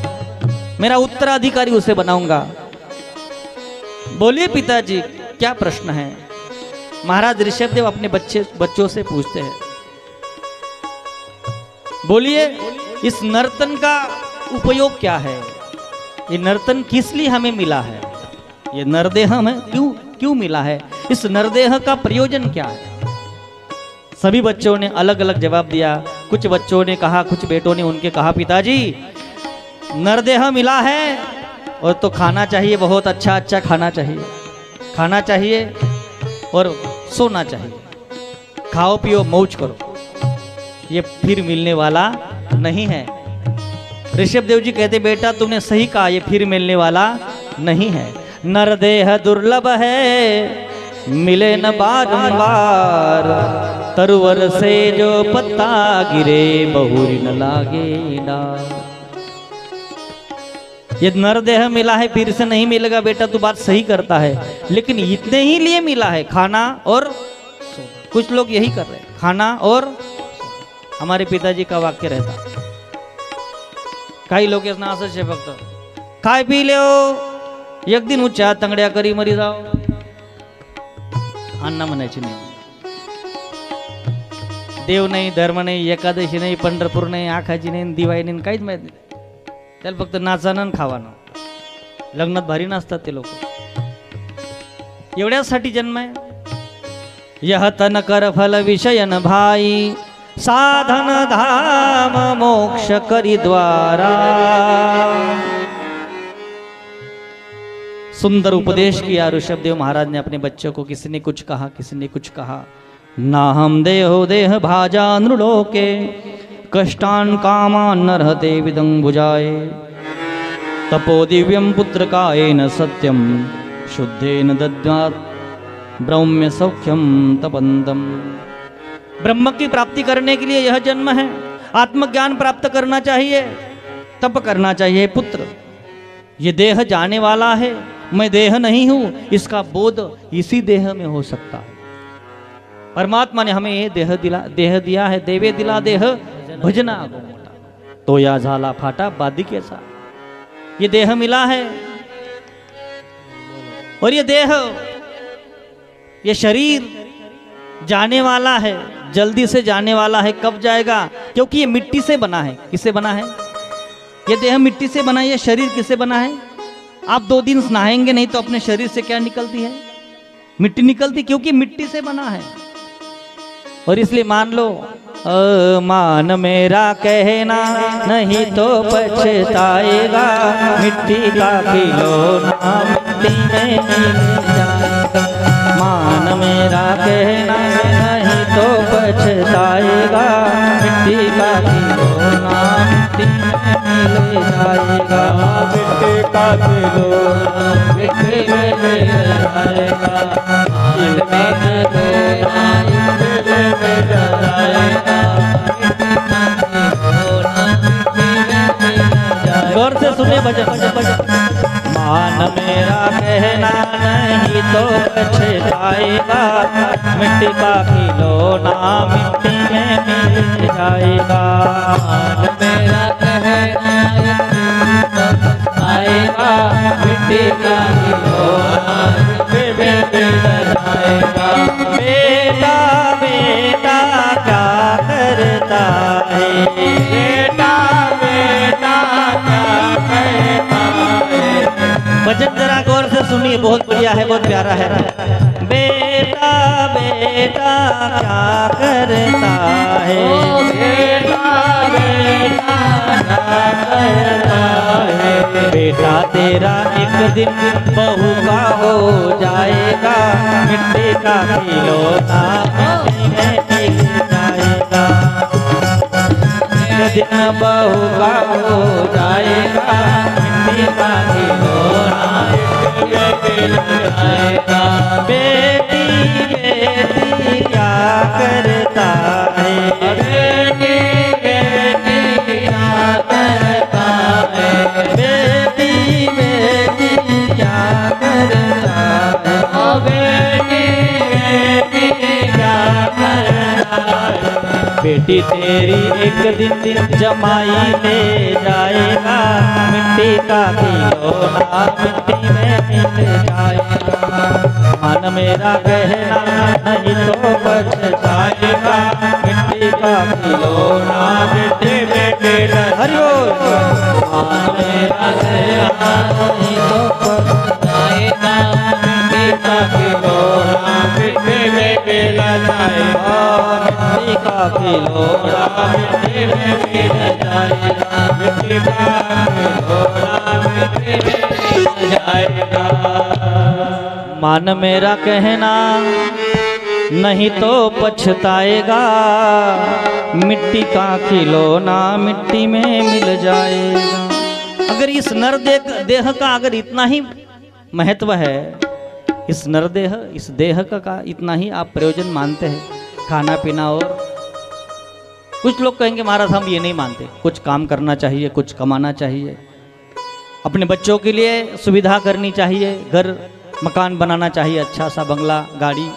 मेरा उत्तराधिकारी उसे बनाऊंगा। बोलिए पिताजी क्या प्रश्न है? महाराज ऋषभदेव अपने बच्चों से पूछते हैं, बोलिए इस नर्तन का उपयोग क्या है? ये नर्तन किस लिए हमें मिला है? ये नरदेह हमें क्यों मिला है? इस नरदेह का प्रयोजन क्या है? सभी बच्चों ने अलग अलग जवाब दिया। कुछ बच्चों ने कहा, कुछ बेटों ने उनके कहा, पिताजी नरदेह मिला है और तो खाना चाहिए, बहुत अच्छा अच्छा खाना चाहिए, खाना चाहिए और सोना चाहिए, खाओ पियो मौज करो, ये फिर मिलने वाला नहीं है। ऋषभ देव जी कहते, बेटा तुमने सही कहा, ये फिर मिलने वाला नहीं है। नरदेह दुर्लभ है, मिले न बारंबार, तरुवर से जो पत्ता गिरे बहुरी न लागे डार। ये नर देह मिला है फिर से नहीं मिलेगा बेटा, तू बात सही करता है, लेकिन इतने ही लिए मिला है, खाना और सोना। कुछ लोग यही कर रहे हैं, खाना और सोना। हमारे पिताजी का वाक्य रहता, काही लोग असं शे फक्त खाय पी ले एक दिन उच्चा तंगड्या करी मरी जाओ, अन्न म्हणायची नाही। देव नाही, धर्म नाही, एकादशी नाही, पंढरपूर नाही, आखाची नाही, दिवाळी नाही, काहीच माहित नाही त्याला, फक्त नाचानं आणि खावानं। लग्नात भारी नाचतात ते लोक, एवढ्यासाठी जन्म आहे। यह तन कर फल विषयन भाई, साधन धाम मोक्ष करी द्वारा। सुंदर उपदेश किया ऋषभदेव महाराज ने अपने बच्चों को। किसी ने कुछ कहा, किसी ने कुछ कहा। ना हम देहो देह भाजा नृलोके, कष्टान कामान नरहते विदं भुजाए। तपो दिव्यम पुत्र कायेन सत्यम, शुद्धेन दद्यात् ब्रह्म सौख्यम तपंतम। ब्रह्म की प्राप्ति करने के लिए यह जन्म है, आत्मज्ञान प्राप्त करना चाहिए, तप करना चाहिए। पुत्र, ये देह जाने वाला है, मैं देह नहीं हूं, इसका बोध इसी देह में हो सकता है। परमात्मा ने हमें ये देह दिया है। देवे दिला देह भजना गो मोठा, तो या झाला फाटा बादी कैसा। ये देह मिला है, और ये देह, ये शरीर जाने वाला है, जल्दी से जाने वाला है। कब जाएगा? क्योंकि ये मिट्टी से बना है। किससे बना है? ये देह मिट्टी से बना है। ये शरीर किससे बना है? आप 2 दिन नहाएंगे नहीं तो अपने शरीर से क्या निकलती है? मिट्टी निकलती, क्योंकि मिट्टी से बना है। और इसलिए मान लो, मान मेरा कहना नहीं तो पछताएगा, मिट्टी का खिलौना मिट्टी में मिल जाएगा। मान मेरा कहना नहीं तो पछताएगा, मिट्टी का खिलौना मिट्टी में मिल जाएगा। मिट्टी का खिलौना मिट्टी में मिल जाएगा। गौर से सुनिए भजन। मान मेरा कहना नहीं तो पछताएगा, मिट्टी का खिलौना मिट्टी में मिल जाएगा। मान मेरा कहना आएगा, मिट्टी का खिलौना मिट्टी में मिल जाएगा। बेटा बेटा क्या करता है, बेटा बेटा क्या कहता है। भजन जरा गौर से सुनिए, बहुत बढ़िया है, बहुत प्यारा है। बेटा बेटा क्या करता है, बेटा बेटा क्या कहता है। बेटा तेरा एक दिन बहू का हो जाएगा, मिट्टी का खिलौना मिट्टी में मिल जाएगा। एक दिन बहू का हो जाएगा, मिट्टी का खिलौना मिट्टी में मिल जाएगा। बेटी बेटी क्या करता है, बेटी बेटी क्या करता है। बेटी बेटी क्या करता है। बेटी बेटी क्या करता है। बेटी तेरी एक दिन जमाई ले जाएगा, मिट्टी का खिलौना मिट्टी में मिल जाएगा। मन मेरा कहना नहीं तो पछताएगा, मिट्टी का खिलौना मिट्टी में मिल। हरि बोल। मन मेरा कहना नहीं तो पछताएगा, मिट्टी का खिलौना मिट्टी में मिल जाएगा। मिट्टी का खिलौना मिट्टी में मिल जाएगा। मिट्टी का खिलौना मिट्टी में मिल जाएगा। मान मेरा कहना नहीं तो पछताएगा, मिट्टी का खिलौना मिट्टी में मिल जाएगा। अगर इस नर देह का अगर इतना ही महत्व है, इस नर देह, इस देह का इतना ही आप प्रयोजन मानते हैं, खाना पीना, और कुछ लोग कहेंगे महाराज हम ये नहीं मानते, कुछ काम करना चाहिए, कुछ कमाना चाहिए। अपने बच्चों के लिए सुविधा करनी चाहिए, घर मकान बनाना चाहिए, अच्छा सा बंगला गाड़ी।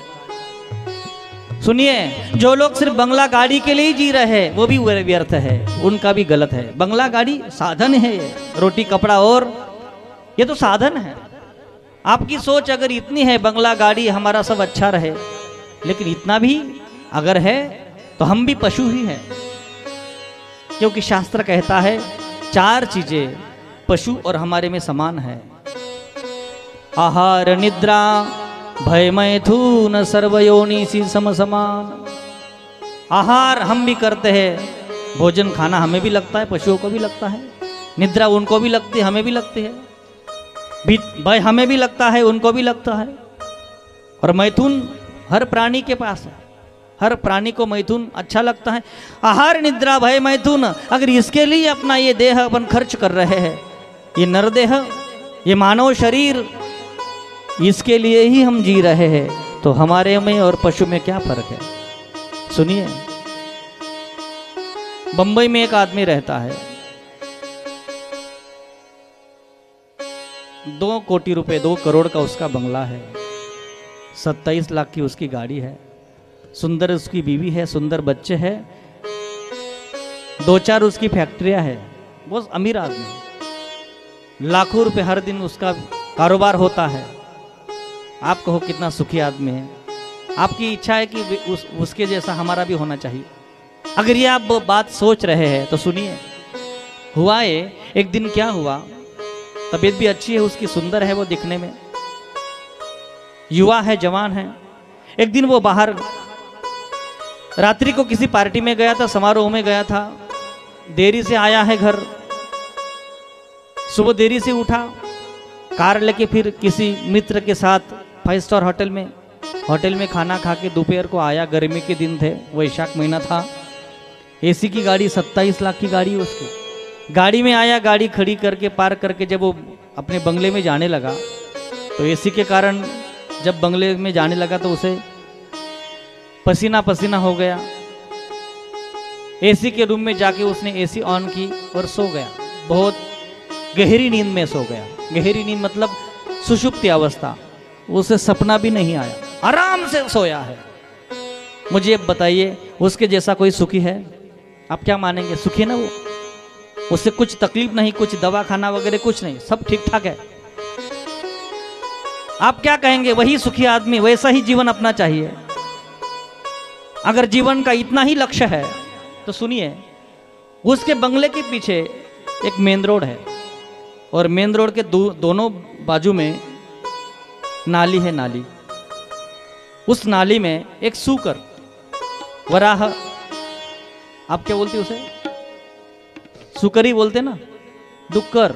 सुनिए, जो लोग सिर्फ बंगला गाड़ी के लिए ही जी रहे हैं वो भी व्यर्थ है, उनका भी गलत है। बंगला गाड़ी साधन है, ये रोटी कपड़ा और ये तो साधन है। आपकी सोच अगर इतनी है बंगला गाड़ी हमारा सब अच्छा रहे, लेकिन इतना भी अगर है तो हम भी पशु ही हैं, क्योंकि शास्त्र कहता है 4 चीजें पशु और हमारे में समान है। आहार निद्रा भय मैथुन सर्वयोनि सी सम समान। आहार हम भी करते हैं, भोजन खाना हमें भी लगता है, पशुओं को भी लगता है, निद्रा उनको भी लगती है, हमें भी लगती है, भय हमें भी लगता है, उनको भी लगता है, और मैथुन हर प्राणी के पास है, हर प्राणी को मैथुन अच्छा लगता है। आहार निद्रा भय मैथुन, अगर इसके लिए अपना ये देह अपन खर्च कर रहे हैं, ये नरदेह, ये मानव शरीर, इसके लिए ही हम जी रहे हैं, तो हमारे में और पशु में क्या फर्क है? सुनिए, बंबई में एक आदमी रहता है, 2 कोटी रुपए 2 करोड़ का उसका बंगला है, 27 लाख की उसकी गाड़ी है, सुंदर उसकी बीवी है, सुंदर बच्चे हैं, 2-4 उसकी फैक्ट्रियां है, बहुत अमीर आदमी, लाखों रुपए हर दिन उसका कारोबार होता है। आप कहो कितना सुखी आदमी है, आपकी इच्छा है कि उसके जैसा हमारा भी होना चाहिए। अगर ये आप बात सोच रहे हैं तो सुनिए, हुआ ये एक दिन क्या हुआ, तबीयत भी अच्छी है उसकी, सुंदर है वो दिखने में, युवा है, जवान है। एक दिन वो बाहर रात्रि को किसी पार्टी में गया था, समारोह में गया था, देरी से आया है घर, सुबह देरी से उठा, कार लेके फिर किसी मित्र के साथ 5 स्टार होटल में खाना खा के दोपहर को आया। गर्मी के दिन थे, वैशाख महीना था, एसी की गाड़ी, 27 लाख की गाड़ी उसकी। गाड़ी में आया, गाड़ी खड़ी करके पार्क करके जब वो अपने बंगले में जाने लगा, तो एसी के कारण जब बंगले में जाने लगा तो उसे पसीना पसीना हो गया। एसी के रूम में जाके उसने एसी ऑन की और सो गया, बहुत गहरी नींद में सो गया। गहरी नींद मतलब सुषुप्ति अवस्था, उसे सपना भी नहीं आया, आराम से सोया है। मुझे बताइए, उसके जैसा कोई सुखी है? आप क्या मानेंगे? सुखी ना वो, उससे कुछ तकलीफ नहीं, कुछ दवा खाना वगैरह कुछ नहीं, सब ठीक ठाक है। आप क्या कहेंगे? वही सुखी आदमी, वैसा ही जीवन अपना चाहिए। अगर जीवन का इतना ही लक्ष्य है तो सुनिए, उसके बंगले के पीछे एक मेन रोड है, और मेन रोड के दोनों बाजू में नाली है, नाली। उस नाली में एक सूकर, वराह, आप क्या बोलते उसे? सुकर ही बोलते ना, डुक्कर,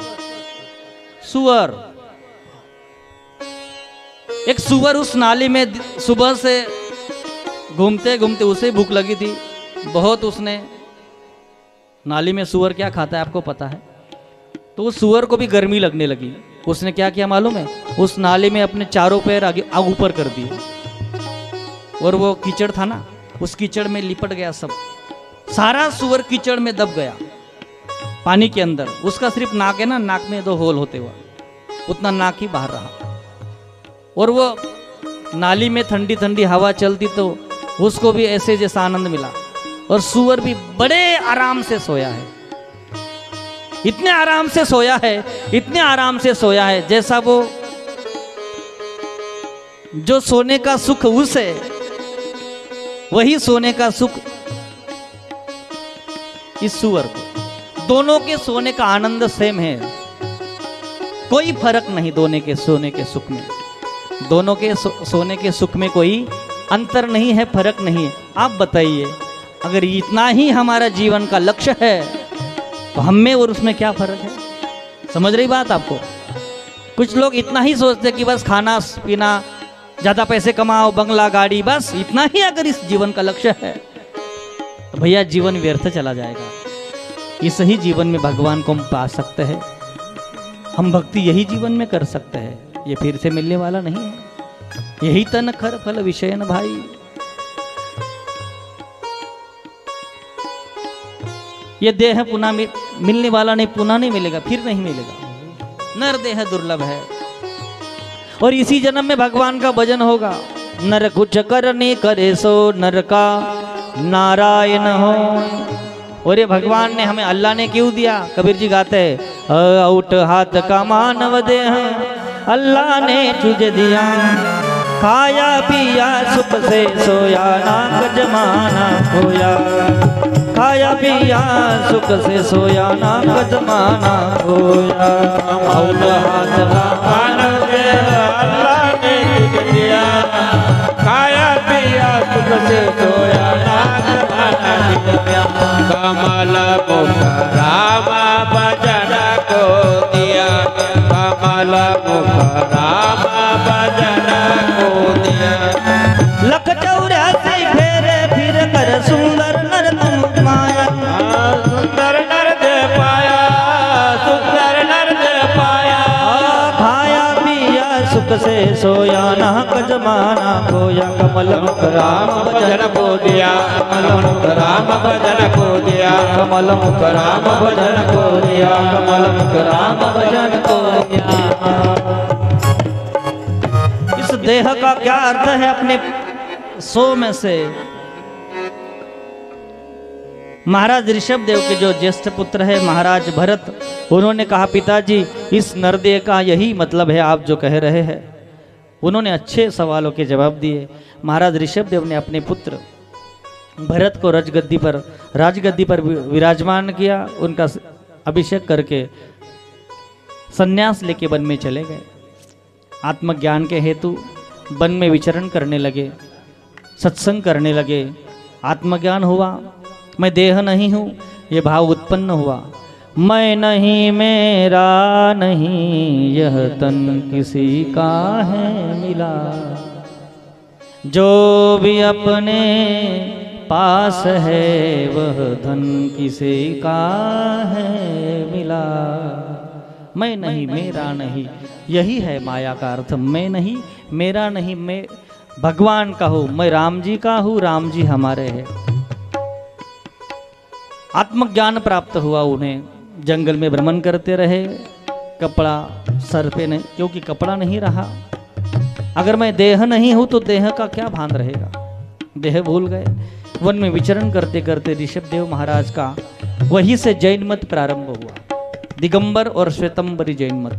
सुअर। एक सुअर उस नाली में सुबह से घूमते घूमते उसे भूख लगी थी बहुत, उसने, नाली में सुअर क्या खाता है आपको पता है, तो उस सुअर को भी गर्मी लगने लगी। उसने क्या किया मालूम है? उस नाली में अपने चारों पैर आगे ऊपर कर दिए, और वो कीचड़ था ना, उस कीचड़ में लिपट गया सब, सारा सुअर कीचड़ में दब गया पानी के अंदर। उसका सिर्फ नाक है ना, नाक में 2 होल होते हुए उतना नाक ही बाहर रहा, और वो नाली में ठंडी ठंडी हवा चलती तो उसको भी ऐसे जैसा आनंद मिला, और सुअर भी बड़े आराम से सोया है, इतने आराम से सोया है, इतने आराम से सोया है, जैसा वो जो सोने का सुख उसे, वही सोने का सुख इस सुअर को। दोनों के सोने का आनंद सेम है, कोई फर्क नहीं दोनों के सोने के सुख में, दोनों के सोने के सुख में कोई अंतर नहीं है, फर्क नहीं है। आप बताइए, अगर इतना ही हमारा जीवन का लक्ष्य है तो हम में और उसमें क्या फर्क है? समझ रही बात आपको? कुछ लोग इतना ही सोचते कि बस खाना पीना, ज्यादा पैसे कमाओ, बंगला गाड़ी, बस इतना ही अगर इस जीवन का लक्ष्य है तो भैया जीवन व्यर्थ चला जाएगा। इस ही जीवन में भगवान को हम पा सकते हैं, हम भक्ति यही जीवन में कर सकते हैं, ये फिर से मिलने वाला नहीं है। यही तन खर फल विषय न भाई। ये देह पुनः मिलने वाला नहीं, पुनः नहीं मिलेगा, फिर नहीं मिलेगा। नर देह दुर्लभ है और इसी जन्म में भगवान का भजन होगा। नर कुछ करने करे सो नर का नारायण हो। और ये भगवान ने हमें, अल्लाह ने क्यों दिया? कबीर जी गाते हैं, औट हाथ का मानव देह अल्लाह ने तुझे दिया, खाया पिया सुख से सोया नाक जमाना खोया, खाया पिया सुख से सोया नाक जमाना खोया। औट हाथ का मानव देह अल्लाह ने तुझे दिया, खाया पिया सुख से सोया नाक जमाना दिया। कमल मुख राम भजन को दिया, कमल मुख राम भजन को दिया। लख 84 फेरे फिर कर सुंदर नर तुम माया, सुंदर नर दे पाया, सुंदर नर दे पाया। खाया पिया सुख से सोया नाक जमाना खोया। कमल मुख राम भजन को दिया, कमल मुख राम भजन को दिया, कमल मुख राम भजन को दिया, कमल मुख राम भजन को दिया। इस देह का क्या अर्थ है? अपने 100 में से महाराज ऋषभ देव के जो ज्येष्ठ पुत्र है महाराज भरत, उन्होंने कहा पिताजी इस नरदेह का यही मतलब है आप जो कह रहे हैं। उन्होंने अच्छे सवालों के जवाब दिए। महाराज ऋषभ देव ने अपने पुत्र भरत को राजगद्दी पर विराजमान किया। उनका अभिषेक करके सन्यास लेके वन में चले गए। आत्मज्ञान के हेतु वन में विचरण करने लगे, सत्संग करने लगे। आत्मज्ञान हुआ, मैं देह नहीं हूँ, ये भाव उत्पन्न हुआ। मैं नहीं मेरा नहीं यह तन किसी का है मिला, जो भी अपने पास है वह धन किसी का है मिला। मैं नहीं मेरा नहीं, यही है माया का अर्थ। मैं नहीं मेरा नहीं, मैं भगवान का हूँ, मैं राम जी का हूँ, राम जी हमारे हैं। आत्मज्ञान प्राप्त हुआ उन्हें। जंगल में भ्रमण करते रहे, कपड़ा सर पे नहीं, क्योंकि कपड़ा नहीं रहा। अगर मैं देह नहीं हूं तो देह का क्या भान रहेगा, देह भूल गए। वन में विचरण करते करते ऋषभ देव महाराज का वहीं से जैन मत प्रारंभ हुआ, दिगंबर और श्वेतंबरी जैन मत।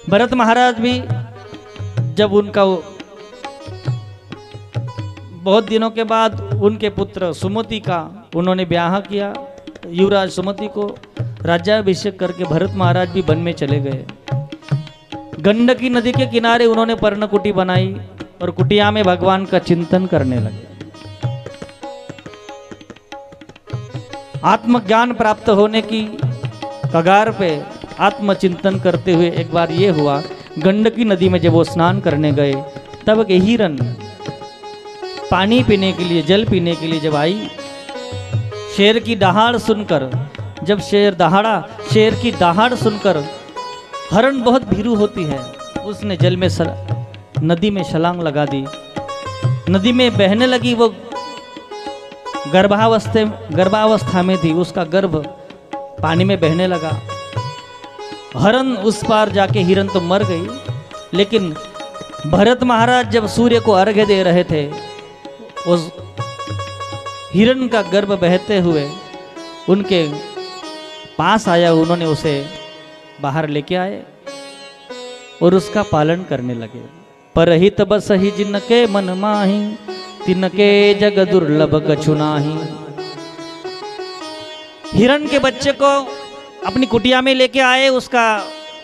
भरत महाराज भी जब उनका बहुत दिनों के बाद उनके पुत्र सुमति का उन्होंने ब्याह किया, युवराज सुमति को राज्याभिषेक करके भरत महाराज भी वन में चले गए। गंडकी नदी के किनारे उन्होंने पर्णकुटी बनाई और कुटिया में भगवान का चिंतन करने लगे। आत्मज्ञान प्राप्त होने की कगार पे आत्मचिंतन करते हुए एक बार ये हुआ, गंडकी नदी में जब वो स्नान करने गए तब के हिरन पानी पीने के लिए, जल पीने के लिए जब आई, शेर की दहाड़ सुनकर, जब शेर की दहाड़ सुनकर हरण बहुत भीरू होती है, उसने जल में नदी में छलांग लगा दी। नदी में बहने लगी। वो गर्भावस्था में थी, उसका गर्भ पानी में बहने लगा। हरण उस पार जाके हिरन तो मर गई, लेकिन भरत महाराज जब सूर्य को अर्घ्य दे रहे थे, उस हिरन का गर्भ बहते हुए उनके पास आया। उन्होंने उसे बाहर लेके आए और उसका पालन करने लगे। परहित बस ही जिनके मन माही, तिनके जग दुर्लभ कछु नाही। हिरन के बच्चे को अपनी कुटिया में लेके आए, उसका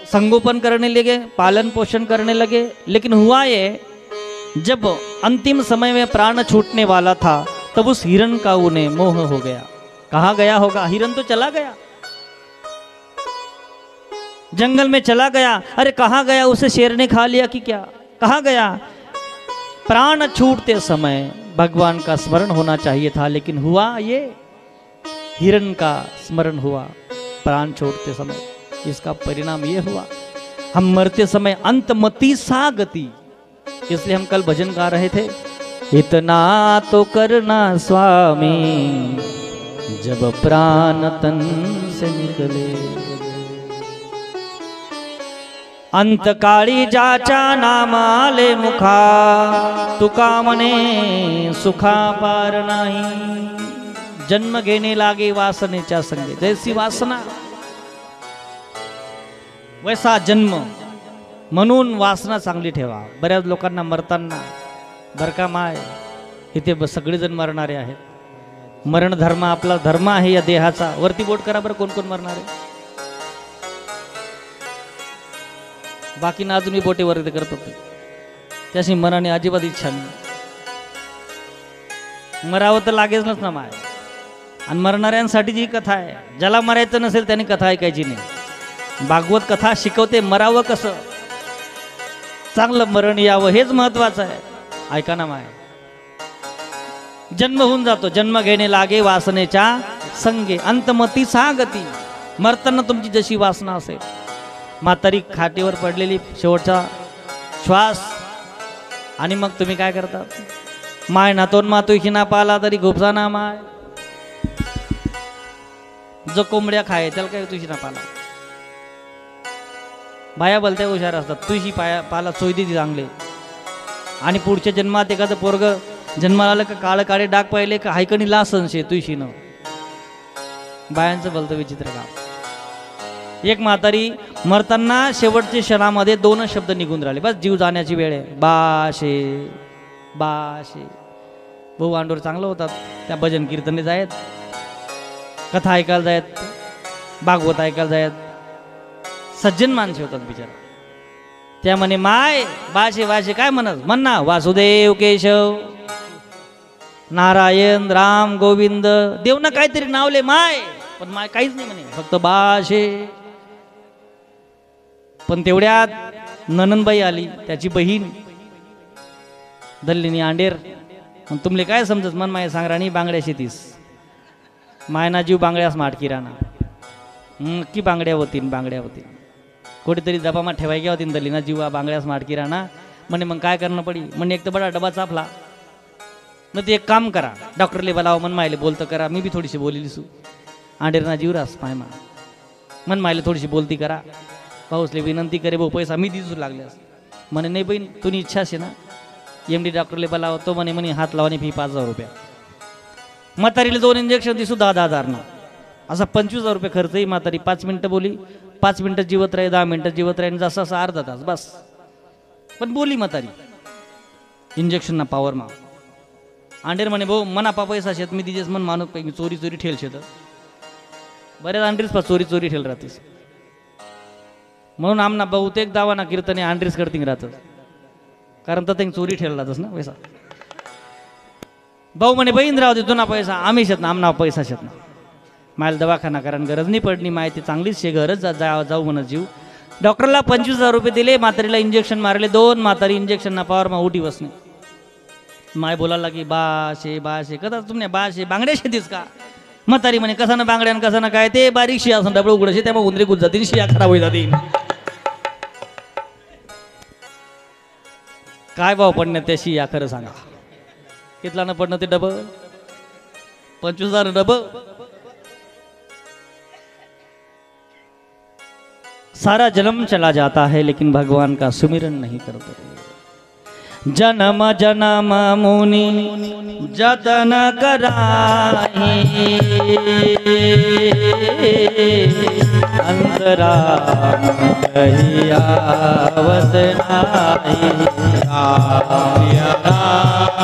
संगोपन करने लगे, पालन पोषण करने लगे। लेकिन हुआ ये, जब अंतिम समय में प्राण छूटने वाला था तब उस हिरन का उन्हें मोह हो गया। कहाँ गया होगा? हिरन तो चला गया, जंगल में चला गया। अरे कहाँ गया? उसे शेर ने खा लिया कि क्या? कहाँ गया? प्राण छूटते समय भगवान का स्मरण होना चाहिए था, लेकिन हुआ ये, हिरन का स्मरण हुआ प्राण छोड़ते समय। इसका परिणाम ये हुआ, हम मरते समय अंतमति सा गति। इसलिए हम कल भजन गा रहे थे, इतना तो करना स्वामी जब प्राण तन से निकले। अंतकाळी ज्याच्या नामाले मुखा तुका म्हणे सुखा पार नाही। जन्म घेणे लागे वासनेच्या संगे, जैसी वासना वैसा जन्म, म्हणून वासना चांगली ठेवा। बऱ्याच लोकांना मरताना बरं का माय इथे सगळेजण मरणारे आहेत। मरण धर्म आपला धर्म आहे या देहाचा। वरती बोट करा बरं, कोण कोण मरणार आहे। बाकी ना अजून मी बोटे वरती करत होते, त्याशी मनाने अजिबात इच्छा नाही। मरावं तर लागेच ना माय। आणि मरणाऱ्यांसाठी जी कथा आहे, ज्याला मरायचं नसेल त्याने कथा ऐकायची नाही। भागवत कथा शिकवते मरावं कसं, चांगलं मरण यावं हेच महत्वाचं आहे। ऐका ना माय, जन्म होऊन जातो, जन्म घेणे लागे वासनेच्या संगे अंतमती सागती। मरताना तुमची जशी वासना असेल, म्हातारी खाटीवर पडलेली शेवटचा श्वास, आणि मग तुम्ही काय करता? माय नातोन मातू हिना पाला तरी घोपसा ना माय। जो कोंबड्या खाय त्याला काय तुझी ना पाला। बाया बोलत्या हुशार असतात, तुझी पाला चोयदी चांगले। आणि पुढच्या जन्मात एखादं पोरग जन्माला आलं का काळे काळे डाग पाहिले का हायकणी लासनशे तुझी न। बायांचं बोलतं विचित्र काम। एक म्हातारी मरताना शेवटच्या क्षणामध्ये 2 शब्द निघून राहिले, बस जीव जाण्याची वेळ आहे। बाशे बाशे। भाऊ आंडोर चांगलं होतात, त्या भजन कीर्तने जायत, कथा ऐकायला जायत, भागवत ऐकायला जायत, सज्जन माणसे होतात बिचारा। त्या म्हणे माय बाशे बाशे काय म्हणा वासुदेव केशव नारायण राम गोविंद देव ना काहीतरी नावले माय, पण माय काहीच नाही म्हणे, फक्त बाशे। पण तेवढ्यात ननंदबाई आली, त्याची बहीण दल्लीनी आंडेर। तुमले काय समजत मन माय सांगराणी बांगड्या शेतीस, मायना जीव बांगड्यास माटकी राहणार की बांगड्या होतीन बांगड्या होतीन। कुठेतरी डबामा ठेवायच्या होतीन दल्लीना जीवा बांगड्यास माटकी राहणार म्हणे। मग काय करणं पडी म्हणे, एक तर बडा डबा चापला न, ते एक काम करा डॉक्टरले बोलावं, मन मायले बोलतं करा। मी बी थोडीशी बोलली सू आंडेरना जीवरास पायमा, मन मायले थोडीशी बोलती करा। भाऊसले विनंती करे भाऊ पैसा मी दिसू लागल्यास म्हणे, नाही बहीण तुझी इच्छा असे ना MD डॉक्टरले बोलावं, तो म्हणे हात लावाने फी 5,000 रुपया। म्हातारीला 2 इंजेक्शन दिसू 10,000 ना, असा 25,000 रुपये खर्च ही। म्हातारी 5 मिनिटं बोली, 5 मिनिटं जीवत राही, 10 मिनिटं जीवत राही, जसा असा अर्धा तास बस। पण बोली म्हातारी, इंजेक्शन ना पावर मा। आंडेर म्हणे भाऊ मना पा पैसा शेत मी दिजेस मन मानू मी चोरी चोरी ठेल शेत। बऱ्याच आंड्रीस पा चोरी चोरी ठेल राहतेस, म्हणून आमना बहुतेक दावाना कीर्तने आंड्रीस करतींग राहत, कारण तर चोरी ठेल राहतस ना पैसा। भाऊ म्हणे बहीण राहू दे तुना पैसा, आम्ही शेत ना आमना पैसा शेत ना। मायल दवाखाना कारण गरज नाही पडली, माहिती चांगलीच शे गरज जाऊ म्हणत जीव। डॉक्टरला 25,000 रुपये दिले, म्हातारीला इंजेक्शन मारले 2, म्हातारी इंजेक्शन ना पावर मा उठी बसणे। माय बोलायला की बाशे बाशे कदा तुमने बाशे बांगड्या शेतीस का? म्हातारी म्हणे कसा ना बांगड्या कसा ना काय ते बारीक शिया असं डबळ उघडशे त्यामुळे उंदरे गुज जातील, शिया खराब होई जातील। काय भाव पडण्यात त्या शिया खरं सांगा, कितला न पडणं ते डबल 25,000 डबल। सारा जन्म चला जाता है लेकिन भगवान का सुमिरन नहीं करते। जन्म जन्म मुनि जतन कराही, अंतरा कही आवत नाही।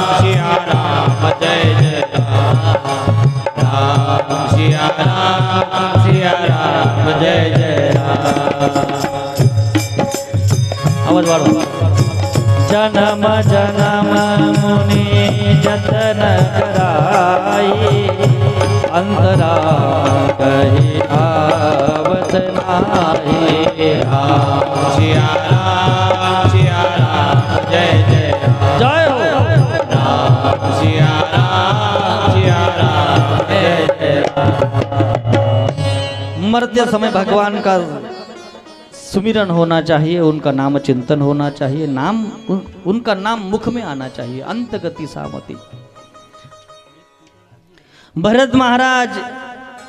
सिया राम जय जय राम, सिया राम जय जय राम। आवाज वाढवा। जन्म जन्म मुनि जतन कराई, अंतरा कही आवत नाही। राम सिया राम जय जय जय हो। राम सिया राम जय जय। मरते समय भगवान का सुमिरन होना चाहिए, उनका नाम चिंतन होना चाहिए, उनका नाम मुख में आना चाहिए। अंतगति सामति। भरत महाराज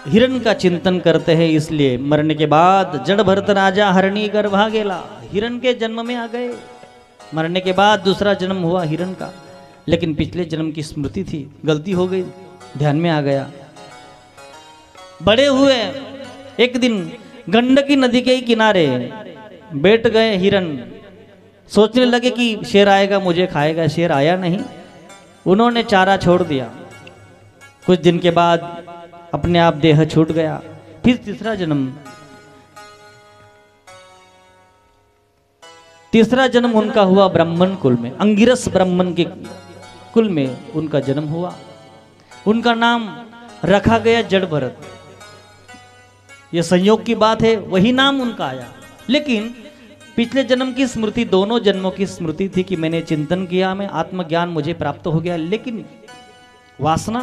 हिरण का चिंतन करते हैं, इसलिए मरने के बाद जड़ भरत राजा हरणी गर्भा गेला। हिरण के जन्म में आ गए। मरने के बाद दूसरा जन्म हुआ हिरण का, लेकिन पिछले जन्म की स्मृति थी, गलती हो गई, ध्यान में आ गया। बड़े हुए, एक दिन गंडकी नदी के किनारे बैठ गए हिरण, सोचने लगे कि शेर आएगा मुझे खाएगा। शेर आया नहीं, उन्होंने चारा छोड़ दिया। कुछ दिन के बाद अपने आप देह छूट गया। फिर तीसरा जन्म उनका हुआ ब्राह्मण कुल में, अंगिरस ब्राह्मण के कुल में उनका जन्म हुआ। उनका नाम रखा गया जड़ भरत। यह संयोग की बात है, वही नाम उनका आया। लेकिन पिछले जन्म की स्मृति, दोनों जन्मों की स्मृति थी कि मैंने चिंतन किया, मैं आत्मज्ञान मुझे प्राप्त हो गया, लेकिन वासना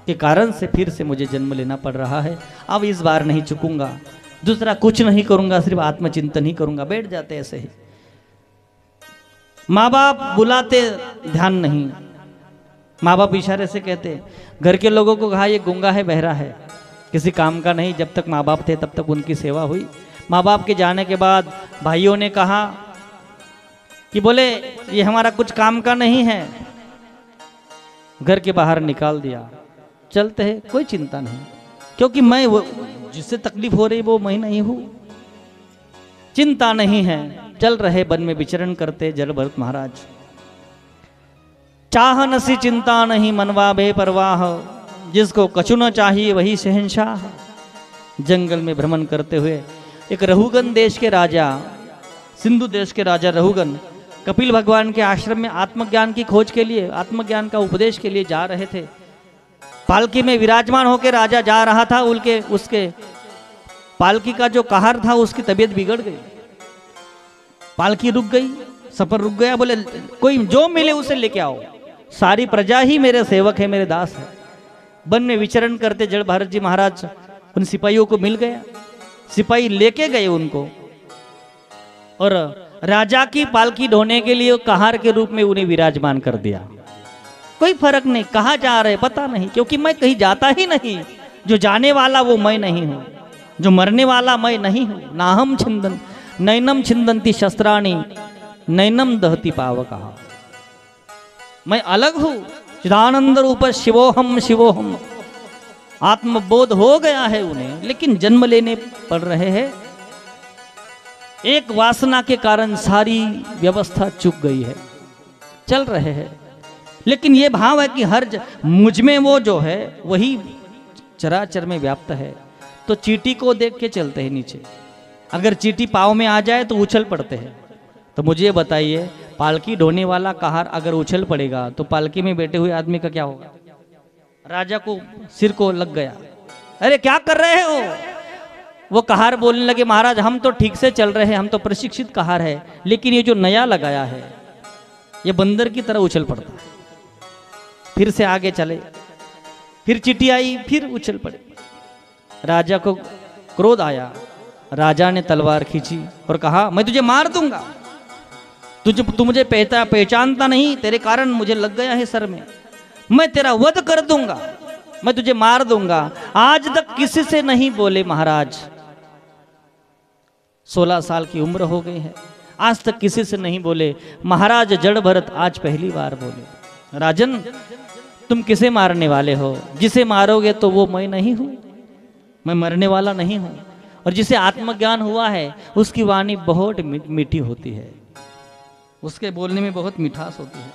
के कारण से फिर से मुझे जन्म लेना पड़ रहा है। अब इस बार नहीं चुकूंगा, दूसरा कुछ नहीं करूंगा, सिर्फ आत्मचिंतन ही करूंगा। बैठ जाते ऐसे ही, माँ बाप बुलाते ध्यान नहीं, माँ बाप इशारे से कहते। घर के लोगों को कहा ये गूंगा है, बहरा है, किसी काम का नहीं। जब तक माँ बाप थे तब तक उनकी सेवा हुई। माँ बाप के जाने के बाद भाइयों ने कहा कि बोले ये हमारा कुछ काम का नहीं है, घर के बाहर निकाल दिया। चलते हैं, कोई चिंता नहीं, क्योंकि मैं वो जिससे तकलीफ हो रही वो मैं नहीं हूं, चिंता नहीं है। चल रहे वन में विचरण करते जड़ भरत महाराज। चाह नसी चिंता नहीं मनवा बे परवाह, जिसको कछु न चाहिए वही शहंशाह। जंगल में भ्रमण करते हुए एक रहुगन देश के राजा, सिंधु देश के राजा रहुगन कपिल भगवान के आश्रम में आत्मज्ञान की खोज के लिए, आत्मज्ञान का उपदेश के लिए जा रहे थे। पालकी में विराजमान होकर राजा जा रहा था। उसके पालकी का जो कहार था उसकी तबीयत बिगड़ गई, पालकी रुक गई, सफर रुक गया। बोले कोई जो मिले उसे लेके आओ, सारी प्रजा ही मेरे सेवक है, मेरे दास है। वन में विचरण करते जड़ भरत जी महाराज उन सिपाहियों को मिल गया। सिपाही लेके गए उनको और राजा की पालकी ढोने के लिए कहार के रूप में उन्हें विराजमान कर दिया। कोई फर्क नहीं, कहाँ जा रहे पता नहीं, क्योंकि मैं कहीं जाता ही नहीं। जो जाने वाला वो मैं नहीं हूँ, जो मरने वाला मैं नहीं हूँ। नाहम छिंदन नैनम छिंदंती शस्त्राणी नैनम दहती पावका। मैं अलग हूँ, चिदानंद रूप शिवोहम शिवोहम। आत्मबोध हो गया है उन्हें, लेकिन जन्म लेने पड़ रहे हैं। एक वासना के कारण सारी व्यवस्था चूक गई है, चल रहे हैं। लेकिन ये भाव है कि मुझ में वो जो है वही चराचर में व्याप्त है। तो चींटी को देख के चलते हैं नीचे, अगर चींटी पाँव में आ जाए तो उछल पड़ते हैं। तो मुझे बताइए, पालकी ढोने वाला कहार अगर उछल पड़ेगा तो पालकी में बैठे हुए आदमी का क्या होगा? राजा को सिर को लग गया, अरे क्या कर रहे हो? वो कहार बोलने लगे, महाराज हम तो ठीक से चल रहे हैं, हम तो प्रशिक्षित कहार है, लेकिन ये जो नया लगाया है ये बंदर की तरह उछल पड़ता है। फिर से आगे चले, फिर चींटी आई, फिर उछल पड़े। राजा को क्रोध आया, राजा ने तलवार खींची और कहा मैं तुझे मार दूंगा, तू मुझे पहचानता नहीं, तेरे कारण मुझे लग गया है सर में, मैं तेरा वध कर दूंगा, मैं तुझे मार दूंगा। आज तक किसी से नहीं बोले महाराज, 16 साल की उम्र हो गई है, आज तक किसी से नहीं बोले। महाराज जड़ भरत आज पहली बार बोले, राजन तुम किसे मारने वाले हो? जिसे मारोगे तो वो मैं नहीं हूं, मैं मरने वाला नहीं हूं। और जिसे आत्मज्ञान हुआ है उसकी वाणी बहुत मीठी होती है, उसके बोलने में बहुत मिठास होती है।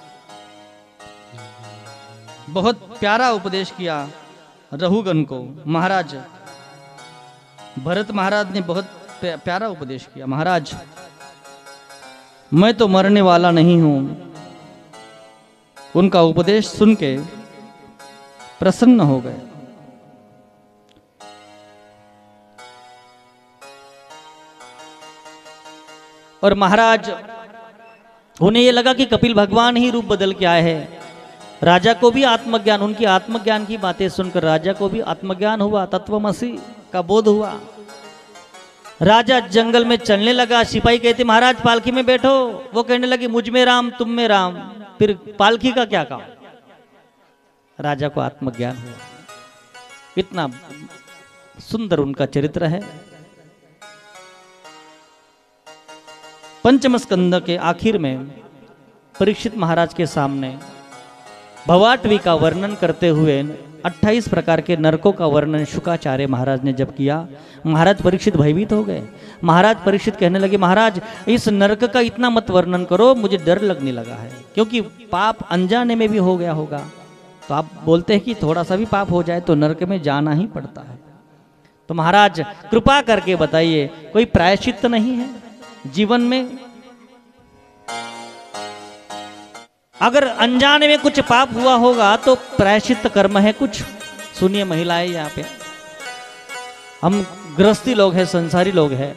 बहुत प्यारा उपदेश किया रहुगन को महाराज भरत महाराज ने, बहुत प्यारा उपदेश किया। महाराज मैं तो मरने वाला नहीं हूं। उनका उपदेश सुन के प्रसन्न हो गए। और महाराज उन्हें यह लगा कि कपिल भगवान ही रूप बदल के आए हैं। राजा को भी आत्मज्ञान, उनकी आत्मज्ञान की बातें सुनकर राजा को भी आत्मज्ञान हुआ, तत्वमसि का बोध हुआ। राजा जंगल में चलने लगा। सिपाही कहते महाराज पालकी में बैठो, वो कहने लगे मुझ में राम तुम में राम, फिर पालकी का क्या काम? राजा को आत्मज्ञान हुआ। इतना सुंदर उनका चरित्र है। पंचम स्कंद के आखिर में परीक्षित महाराज के सामने भवाटवी का वर्णन करते हुए 28 प्रकार के नरकों का वर्णन शुकाचार्य महाराज ने जब किया, महाराज परीक्षित भयभीत हो गए। महाराज परीक्षित कहने लगे, महाराज इस नरक का इतना मत वर्णन करो, मुझे डर लगने लगा है, क्योंकि पाप अनजाने में भी हो गया होगा। तो आप बोलते हैं कि थोड़ा सा भी पाप हो जाए तो नरक में जाना ही पड़ता है। तो महाराज कृपा करके बताइए, कोई प्रायश्चित नहीं है जीवन में? अगर अनजाने में कुछ पाप हुआ होगा तो प्रायश्चित कर्म है कुछ? सुनिए महिलाएं, यहाँ पे हम गृहस्थी लोग हैं, संसारी लोग हैं,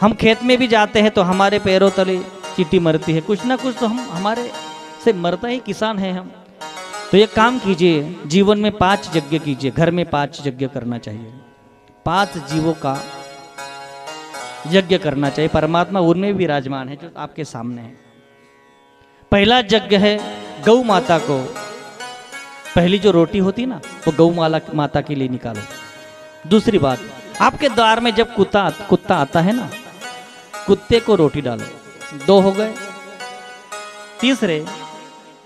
हम खेत में भी जाते हैं तो हमारे पैरों तले चींटी मरती है, कुछ ना कुछ तो हम हमारे से मरता ही किसान है हम। तो ये काम कीजिए, जीवन में 5 यज्ञ कीजिए, घर में 5 यज्ञ करना चाहिए, 5 जीवों का यज्ञ करना चाहिए। परमात्मा उनमें भी विराजमान है जो आपके सामने है। पहला यज्ञ है गौ माता को, पहली जो रोटी होती ना वो गौ माता के लिए निकालो। दूसरी बात, आपके द्वार में जब कुत्ता आता है ना, कुत्ते को रोटी डालो, 2 हो गए। तीसरे,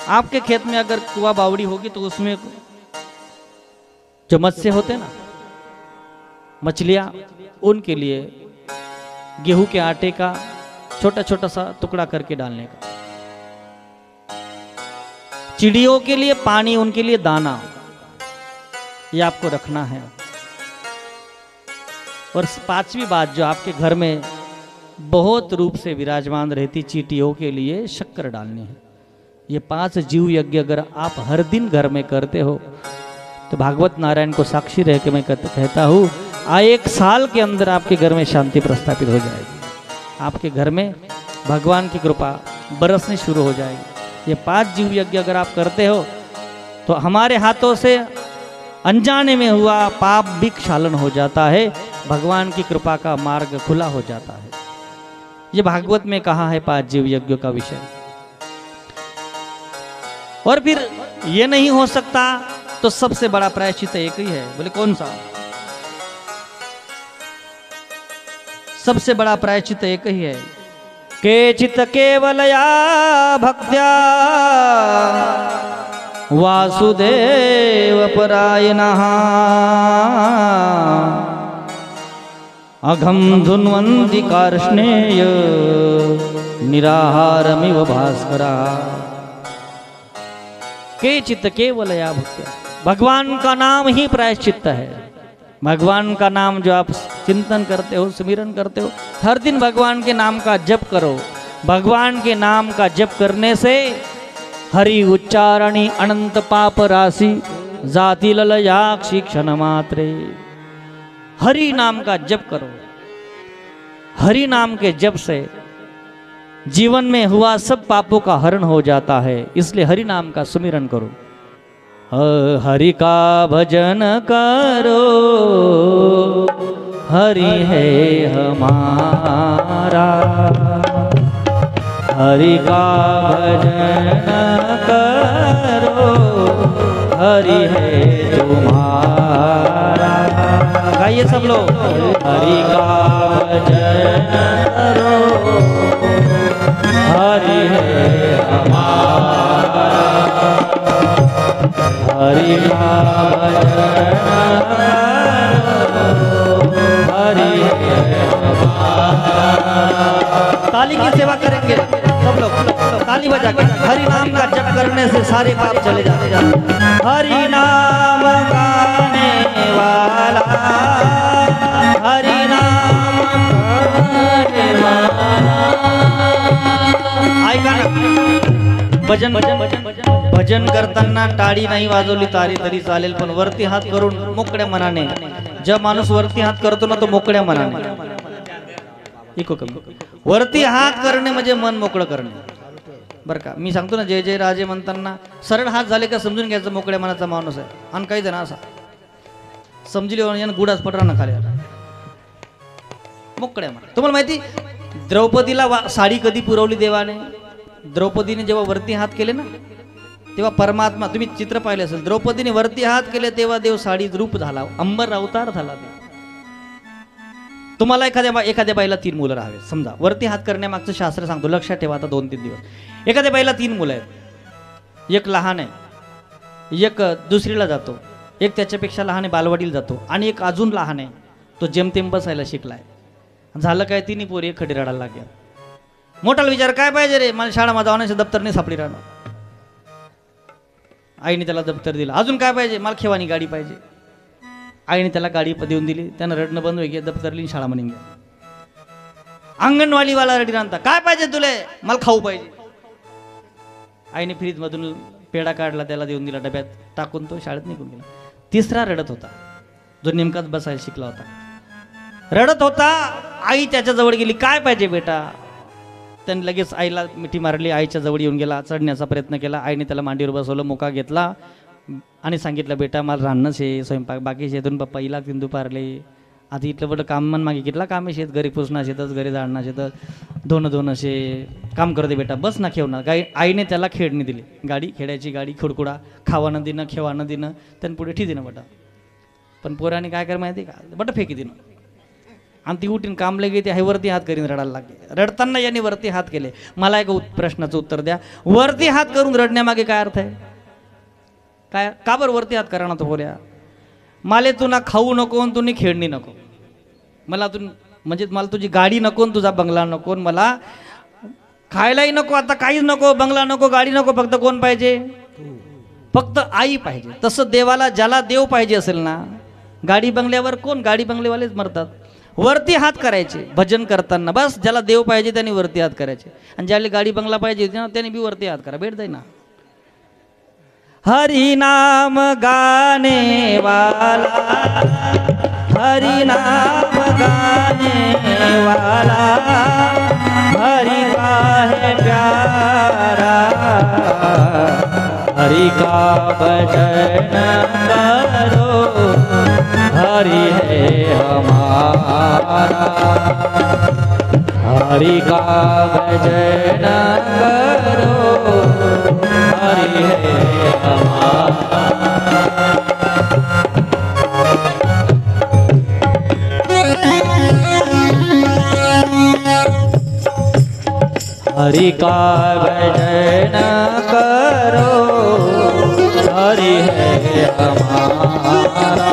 आपके खेत में अगर कुआ बावड़ी होगी तो उसमें जो मत्स्य होते ना, मछलियां, उनके लिए गेहूं के आटे का छोटा छोटा सा टुकड़ा करके डालने का। चिड़ियों के लिए पानी, उनके लिए दाना, ये आपको रखना है। और 5वीं बात जो आपके घर में बहुत रूप से विराजमान रहती, चींटियों के लिए शक्कर डालनी है। ये 5 जीव यज्ञ अगर आप हर दिन घर में करते हो तो भागवत नारायण को साक्षी रह के मैं कहता हूँ, 1 साल के अंदर आपके घर में शांति प्रस्थापित हो जाएगी। आपके घर में भगवान की कृपा बरसनी शुरू हो जाएगी। ये 5 जीव यज्ञ अगर आप करते हो तो हमारे हाथों से अनजाने में हुआ पाप भी क्षालन हो जाता है, भगवान की कृपा का मार्ग खुला हो जाता है। ये भागवत में कहा है 5 जीव यज्ञों का विषय। और फिर ये नहीं हो सकता तो सबसे बड़ा प्रायश्चित एक ही है। बोले कौन सा? सबसे बड़ा प्रायश्चित एक ही है, केचित केवलया भक्त्या वासुदेव परायणः अघम धुन्वन्ति कार्ष्णेय निराहारमिव भास्करा। केचित केवलया भक्त्या, भगवान का नाम ही प्रायश्चित है। भगवान का नाम जो आप चिंतन करते हो, स्मरण करते हो, हर दिन भगवान के नाम का जप करो। भगवान के नाम का जप करने से हरि उच्चारणी अनंत पाप राशि जाति ललयाक्षी क्षण मात्रे। हरि नाम का जप करो। हरि नाम के जप से जीवन में हुआ सब पापों का हरण हो जाता है, इसलिए हरि नाम का सुमिरन करो। हरि का भजन करो, हरि है हमारा। हरि का भजन करो, हरि है तुम्हारा। गाइए सब लोग, हरि का भजन करो, हरि है हमारा। हरि का भजन हरि है हमारा। ताली की सेवा करेंगे सब लोग, ताली बजा के। हरि नाम का जप करने से सारे पाप चले जाते हैं। हरि नाम गाने वाला, हरि नाम गाने वाला। ऐका ना, भजन करताना टाळी नाही वाजवली तरी चालेल, पण वरती हात करून मोकळ्या मनाने। जब माणूस वरती हात करतो ना तो मोकळ्या मनाने, इको कमी वरती हात करणे म्हणजे मन मोकळं करणे, बरं का। मी सांगतो ना, जय जय राजे म्हणताना सरळ हात झाले का समजून घ्यायचं मोकळ्या मनाचा माणूस आहे। आणि काही जण असा समजली गुडाच पटरा ना खाली मोकळ्या मना। तुम्हाला माहिती द्रौपदीला साडी कधी पुरवली देवाने? द्रौपदीने जेव्हा वरती हात केले ना तेव्हा परमात्मा, तुम्ही चित्र पाहिले असेल, द्रौपदीने वरती हात केले तेव्हा देव साडी रूप झाला, अंबर अवतार झाला। तुम्हाला एखाद्या बाईला 3 मुलं राहावे समजा, वरती हात करण्यामागचं शास्त्र सांगतो, लक्षात ठेवा आता 2-3 दिवस. एखाद्या बाईला 3 मुलं आहेत, एक लहान आहे, एक दुसरीला जातो, एक त्याच्यापेक्षा लहान आहे बालवाडीला जातो, आणि एक अजून लहान आहे तो जेमतेम बसायला शिकलाय. झालं काय, 3 पोरी एक खडी रडायला लागल्या. मोठाला विचार काय पाहिजे रे, मला शाळा माझा आणायचं दप्तर नाही सापडी राहणार. आईने त्याला दप्तर दिलं. अजून काय पाहिजे, मला खेवानी गाडी पाहिजे. आईने त्याला गाडी देऊन दिली. त्यानं रडणं बंद होईल, दप्तर लिहिून शाळा म्हणून घ्या. अंगणवाडीवाला रडी राहता, काय पाहिजे तुले, मला खाऊ पाहिजे. आईने फ्रीजमधून पेढा काढला, त्याला देऊन दिला, डब्यात टाकून तो शाळेत निघून गेला. तिसरा रडत होता, जो नेमकाच बसायला शिकला होता, रडत होता. आई त्याच्याजवळ गेली, काय पाहिजे बेटा. त्याने लगेच आईला मिठी मारली, आईच्या जवळ येऊन गेला, चढण्याचा प्रयत्न केला. आईने त्याला मांडीवर बसवलं, मुका घेतला आणि सांगितलं, बेटा मला राहणंच आहे, स्वयंपाक बाकी शेतून पप्पा इला तीन दुपारले, आता इथलं बडं काम मन मागे घेतला, काम शेत, घरी पुसणं शेतच, घरी जाणं शेतच, धोणं असे काम करते बेटा, बस ना खेळणार. आईने त्याला खेळणी दिली, गाडी, खेळायची गाडी, खुडकुडा, खावानं देणं, खेवानं देणं, त्यानं पुढे ठीक देणं बटा. पण पोराने काय कर माहिती का, बट फेकी देणं. आणि ती उठीन कामले गेली, हे वरती हात करीन रडायला लागले. रडताना यांनी वरती हात केले. मला एक प्रश्नाचं उत्तर द्या, वरती हात करून रडण्यामागे काय अर्थ आहे? काय, का बरं वरती हात करा ना तो बोल्या. मला तू ना खाऊ नको, तू खेळणी नको, मला तू म्हणजे मला तुझी गाडी नको, तुझा बंगला नको, मला खायलाही नको, आता काहीच नको, बंगला नको, गाडी नको, फक्त कोण पाहिजे? फक्त आई पाहिजे. तसं देवाला, ज्याला देव पाहिजे असेल ना, गाडी बंगल्यावर कोण, गाडी बंगलेवालेच मरतात. वरती हात करायचे भजन करताना, बस ज्याला देव पाहिजे त्यांनी वरती हात करायचे, आणि ज्याला गाडी बंगला पाहिजे त्यांनी बी वरती हात करा, भेट जाई ना. हरि नाम गाने वाला, हरि नाम गाने वाला, हरि का है प्यारा, हरि का भजन करो, हरि है हमारा, हरि का भजन करो, हरि है हमारा. हरि का भजन करो, हरि है हमारा.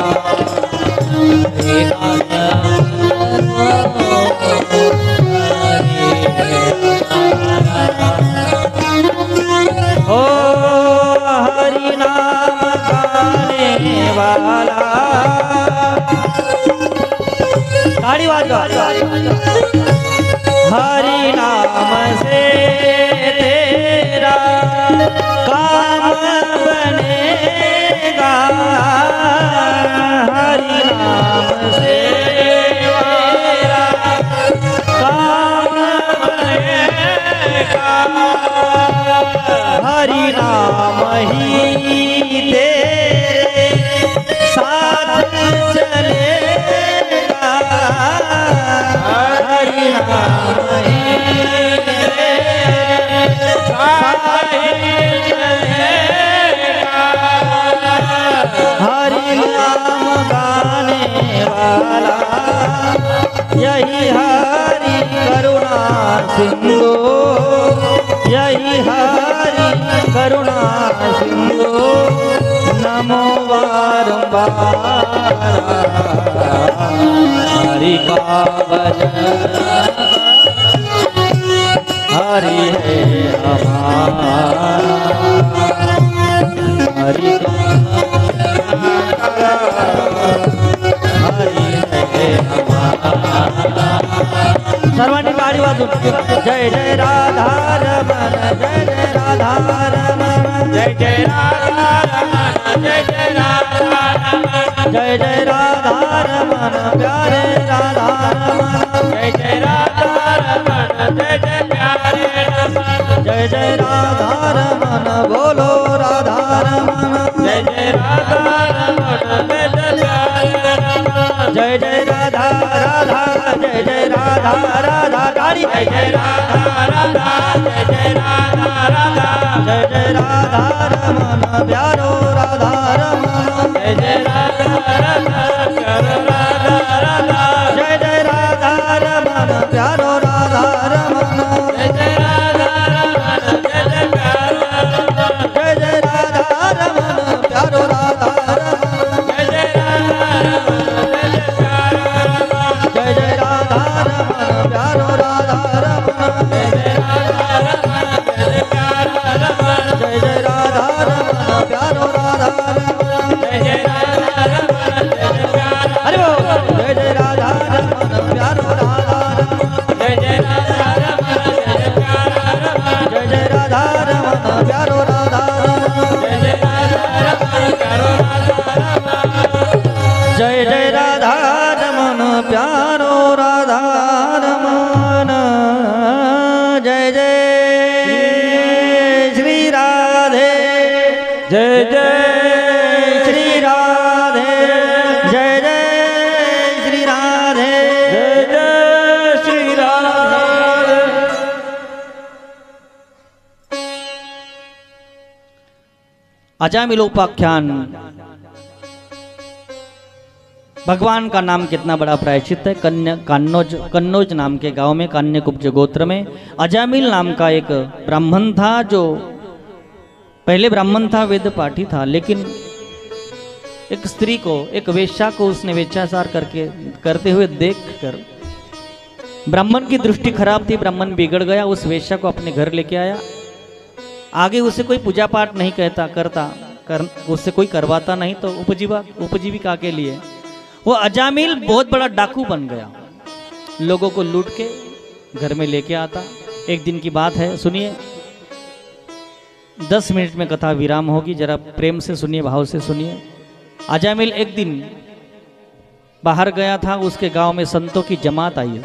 ओ हरि नाम गाने वाला, ताड़ी बाजो, हरि नाम से तेरा काम बनेगा, हरि नाम से तेरा काम बनेगा, हरि नाम ही तेरे साथ चलेगा, हरि नाम ही तेरे साथ चलेगा. हरि नाम गाने वाला, यही हरि करुणा सिंधु, यही हरि करुणा सिंधु, नमो बारंबार. हरि का भजन, हरि है हमारा, हरि का हरि है हमारा. सर्वांनी गाडी वाजून जय जय राधा रमण, जय जय राधा रमण, जय जय राधा रमण, जय जय राधा रमण, जय जय राधा रमण, प्यारे राधा रमण, जय जय राधा रमण, जय जय प्यारे रमण, जय जय राधा रमण, बोलो राधा रमण, जय जय राधा रमण, जय जय प्यारे रमण, जय जय राधा राधा, जय जय राधा राधा, गाड़ी जय जय राधा राधा, जय जय राधा राधा, जय जय राधा रमण, प्यारो राधा रमण, जय जय राधा राधा, प्यारो राधा राधा, जय जय राधा प्यारो राधा रमन जय जय राधा रमन प्यारो राधा रमन अरे वो जय जय राधा रमन प्यारो राधा रमन जय जय राधा रमन प्यारो राधा जय जय राधा रमन प्यारो राधा रमन जय जय श्री राधे जय जय श्री राधे जय जय श्री राधे जय जय श्री राधे। अजामिलोपाख्यान भगवान का नाम कितना बड़ा प्रायश्चित है। कन्नौज नाम के गांव में कान्यकुब्ज गोत्र में अजामिल नाम का एक ब्राह्मण था, जो पहले ब्राह्मण था, वेद पाठी था, लेकिन एक स्त्री को, एक वेश्या को उसने वेश्याचार करते हुए देखकर ब्राह्मण की दृष्टि खराब थी, ब्राह्मण बिगड़ गया, उस वेश्या को अपने घर लेके आया। आगे उसे कोई पूजा पाठ नहीं उससे कोई करवाता नहीं, तो उपजीविका के लिए वो अजामिल बहुत बड़ा डाकू बन गया, लोगों को लूट के घर में लेके आता। एक दिन की बात है, सुनिए, 10 मिनट में कथा विराम होगी, जरा प्रेम से सुनिए, भाव से सुनिए। अजामिल एक दिन बाहर गया था, उसके गांव में संतों की जमात आई।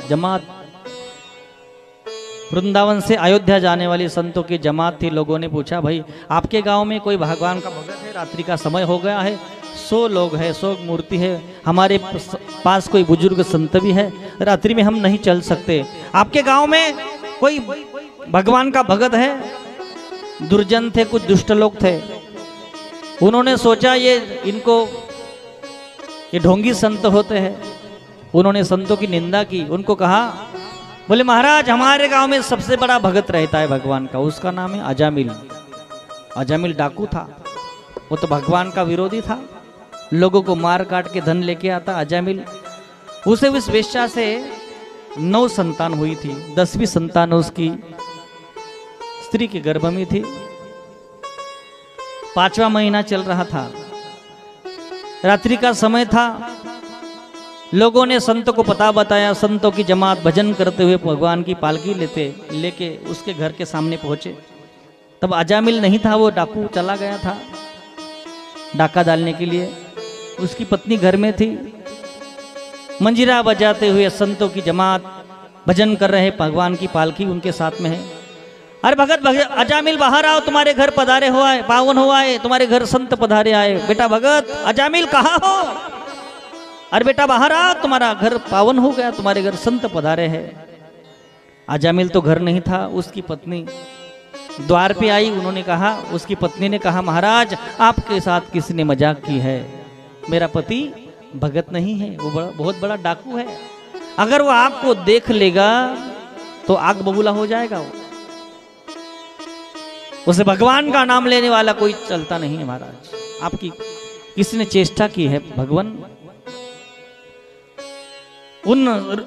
वृंदावन से अयोध्या जाने वाली संतों की जमात थी। लोगों ने पूछा, भाई आपके गांव में कोई भगवान का भगत है? रात्रि का समय हो गया है, 100 लोग हैं, 100 मूर्ति है, हमारे पास कोई बुजुर्ग संत भी है, रात्रि में हम नहीं चल सकते, आपके गांव में कोई भगवान का भगत है? दुर्जन थे, कुछ दुष्ट लोग थे, उन्होंने सोचा ये ढोंगी संत होते हैं, उन्होंने संतों की निंदा की। उनको कहा, बोले महाराज हमारे गांव में सबसे बड़ा भगत रहता है भगवान का, उसका नाम है अजामिल। अजामिल डाकू था, वो तो भगवान का विरोधी था, लोगों को मार काट के धन लेके आता अजामिल। उसे उस वेश्या से 9 संतान हुई थी, 10वीं संतान उसकी स्त्री के गर्भ में थी। 5वां महीना चल रहा था, रात्रि का समय था, लोगों ने संतों को पता बताया। संतों की जमात भजन करते हुए भगवान की पालकी लेके उसके घर के सामने पहुंचे। तब अजामिल नहीं था, वो डाकू चला गया था डाका डालने के लिए। उसकी पत्नी घर में थी, मंजीरा बजाते हुए संतों की जमात भजन कर रहे, भगवान की पालकी उनके साथ में है। अरे भगत अजामिल बाहर आओ, तुम्हारे घर पधारे हो आए, पावन हो आए, तुम्हारे घर संत पधारे आए। बेटा भगत अजामिल कहाँ हो? अरे बेटा बाहर आ, तुम्हारा घर पावन हो गया, तुम्हारे घर संत पधारे हैं। अजामिल तो घर नहीं था, उसकी पत्नी द्वार पे आई। उन्होंने कहा, उसकी पत्नी ने कहा, महाराज आपके साथ किसने मजाक की है? मेरा पति भगत नहीं है, वो बहुत बड़ा डाकू है, अगर वो आपको देख लेगा तो आग बबूला हो जाएगा। उसे भगवान का नाम लेने वाला कोई चलता नहीं है महाराज, आपकी किसने चेष्टा की है? भगवान उन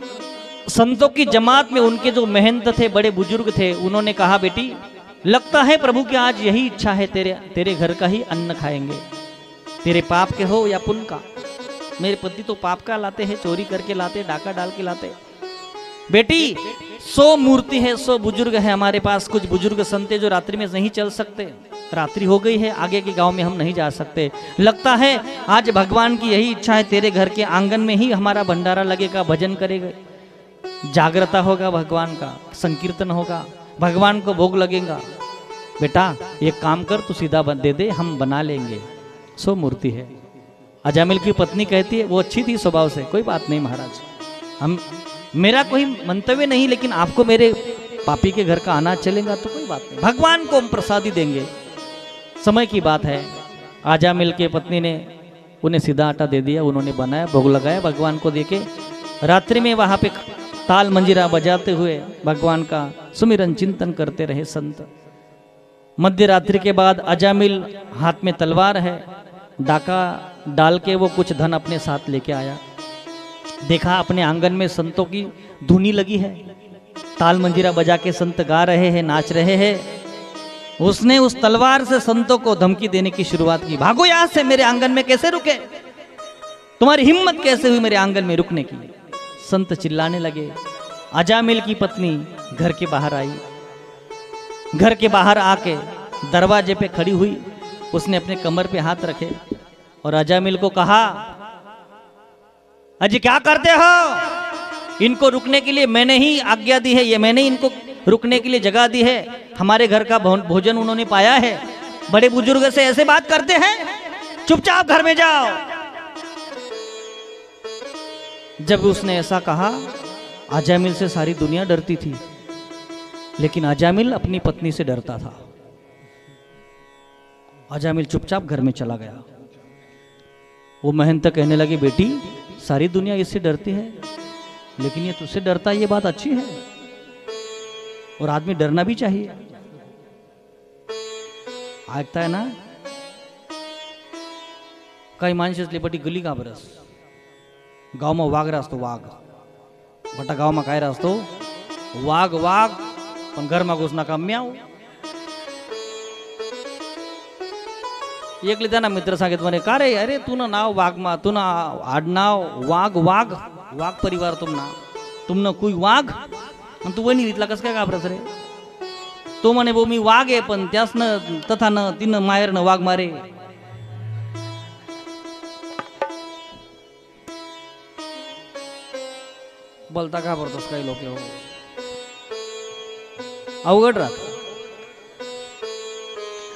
संतों की जमात में उनके जो महंत थे, बड़े बुजुर्ग थे, उन्होंने कहा, बेटी लगता है प्रभु की आज यही इच्छा है, तेरे घर का ही अन्न खाएंगे, तेरे पाप के हो या पुण्य का। मेरे पति तो पाप का लाते हैं, चोरी करके लाते, डाका डाल के लाते। बेटी 100 मूर्ति है, 100 बुजुर्ग है हमारे पास, कुछ बुजुर्ग संत जो रात्रि में नहीं चल सकते, रात्रि हो गई है, आगे के गांव में हम नहीं जा सकते, लगता है आज भगवान की यही इच्छा है, तेरे घर के आंगन में ही हमारा भंडारा लगेगा, भजन करेगा, जागृता होगा, भगवान का संकीर्तन होगा, भगवान को भोग लगेगा। बेटा ये काम कर, तू सीधा दे दे, हम बना लेंगे, 100 मूर्ति है। अजामिल की पत्नी कहती है, वो अच्छी थी स्वभाव से, कोई बात नहीं महाराज, मेरा कोई मंतव्य नहीं, लेकिन आपको मेरे पापी के घर का अनाज चलेगा तो कोई बात नहीं, भगवान को हम प्रसादी देंगे। समय की बात है, अजामिल के पत्नी ने उन्हें सीधा आटा दे दिया, उन्होंने बनाया, भोग लगाया, भगवान को देके रात्रि में वहां पे ताल मंजीरा बजाते हुए भगवान का सुमिरन चिंतन करते रहे संत। मध्य रात्रि के बाद अजामिल हाथ में तलवार है, डाका डाल के वो कुछ धन अपने साथ लेके आया। देखा अपने आंगन में संतों की धुनी लगी है, ताल मंजीरा बजा के संत गा रहे हैं, नाच रहे हैं। उसने उस तलवार से संतों को धमकी देने की शुरुआत की, भागो यहां से, मेरे आंगन में कैसे रुके, तुम्हारी हिम्मत कैसे हुई मेरे आंगन में रुकने की। संत चिल्लाने लगे। अजामिल की पत्नी घर के बाहर आई, घर के बाहर आके दरवाजे पे खड़ी हुई, उसने अपने कमर पे हाथ रखे और अजामिल को कहा, अजी क्या करते हो, इनको रुकने के लिए मैंने ही आज्ञा दी है, ये मैंने इनको रुकने के लिए जगह दी है, हमारे घर का भोजन उन्होंने पाया है, बड़े बुजुर्ग से ऐसे बात करते हैं, चुपचाप घर में जाओ। जब उसने ऐसा कहा, अजामिल से सारी दुनिया डरती थी, लेकिन अजामिल अपनी पत्नी से डरता था। अजामिल चुपचाप घर में चला गया। वो महंत कहने लगे, बेटी सारी दुनिया इससे डरती है, लेकिन ये तुझसे डरता है, ये बात अच्छी है, और आदमी डरना भी चाहिए। ऐकता है ना, काही माणसे असली गली का बरस गावમાં वाघ राहतो, वाघ बटा गावમાં काय राहतो, वाघ वाघ, पण घरमा घुसना का म्याव। एकले त्याना मित्र सांगित म्हणे, का रे, अरे तू ना नाव वाघ मा, तू ना आडनाव वाघ, वाघ वाघ परिवार तुमनं कोई वाघ, आणि तू वणी रीतला कसं काय घाबरस रे। तो म्हणे, बो मी वाघ आहे, पण त्यास न तथा न तिनं मायर न वाघ मारे। बोलता घाबरतोस काही लोक, हो अवघड राहत।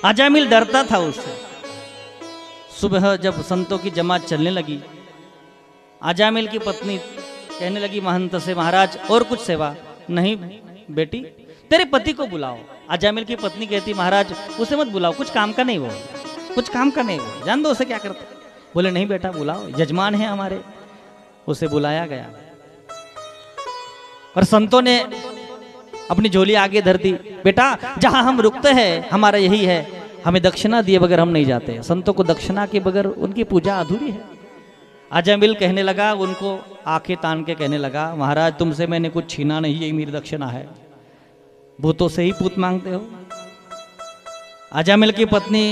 अजामिल डरता था उससे। सुबह जब संतों की जमात चलने लगी, अजामिल की पत्नी कहने लगी महंत से, महाराज और कुछ सेवा? नहीं बेटी, तेरे पति को बुलाओ। अजामिल की पत्नी कहती, महाराज उसे मत बुलाओ, कुछ काम का नहीं वो, कुछ काम का नहीं वो, जान दो उसे क्या करता। बोले नहीं बेटा बुलाओ, यजमान है हमारे। उसे बुलाया गया और संतों ने अपनी झोली आगे धर दी। बेटा जहां हम रुकते हैं हमारा यही है, हमें दक्षिणा दिए बगैर हम नहीं जाते। संतों को दक्षिणा के बगैर उनकी पूजा अधूरी है। अजामिल कहने लगा, उनको आंखें तान के कहने लगा, महाराज तुमसे मैंने कुछ छीना नहीं, यही मेरी दक्षिणा है, भूतों से ही पूत मांगते हो। अजामिल की पत्नी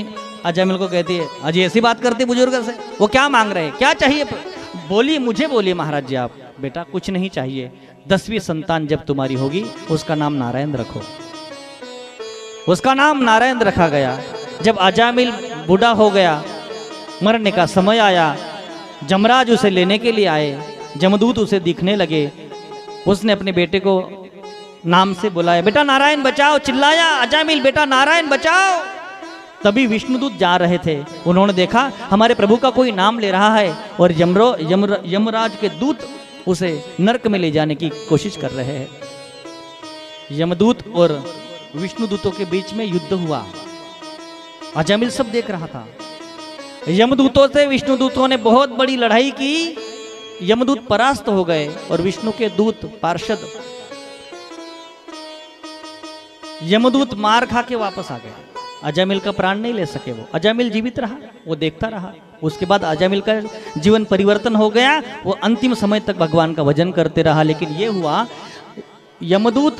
अजामिल को कहती है, अजी ऐसी बात करती बुजुर्ग से, वो क्या मांग रहे हैं, क्या चाहिए? बोली, मुझे बोलिए महाराज जी आप। बेटा कुछ नहीं चाहिए, 10वीं संतान जब तुम्हारी होगी उसका नाम नारायण रखो। उसका नाम नारायण रखा गया। जब अजामिल बूढ़ा हो गया, मरने का समय आया, जमराज उसे लेने के लिए आए, जमदूत उसे दिखने लगे, उसने अपने बेटे को नाम से बुलाया, बेटा नारायण बचाओ, चिल्लाया अजामिल, बेटा नारायण बचाओ। तभी विष्णुदूत जा रहे थे, उन्होंने देखा हमारे प्रभु का कोई नाम ले रहा है और यमराज के दूत उसे नरक में ले जाने की कोशिश कर रहे हैं। यमदूत और विष्णुदूतों के बीच में युद्ध हुआ। अजामिल सब देख रहा था। यमदूतों से विष्णुदूतों ने बहुत बड़ी लड़ाई की, यमदूत परास्त हो गए और विष्णु के दूत पार्षद यमदूत मार खा के वापस आ गए। अजामिल का प्राण नहीं ले सके वो। अजामिल जीवित रहा, वो देखता रहा। उसके बाद अजामिल का जीवन परिवर्तन हो गया, वो अंतिम समय तक भगवान का भजन करते रहा। लेकिन ये हुआ, यमदूत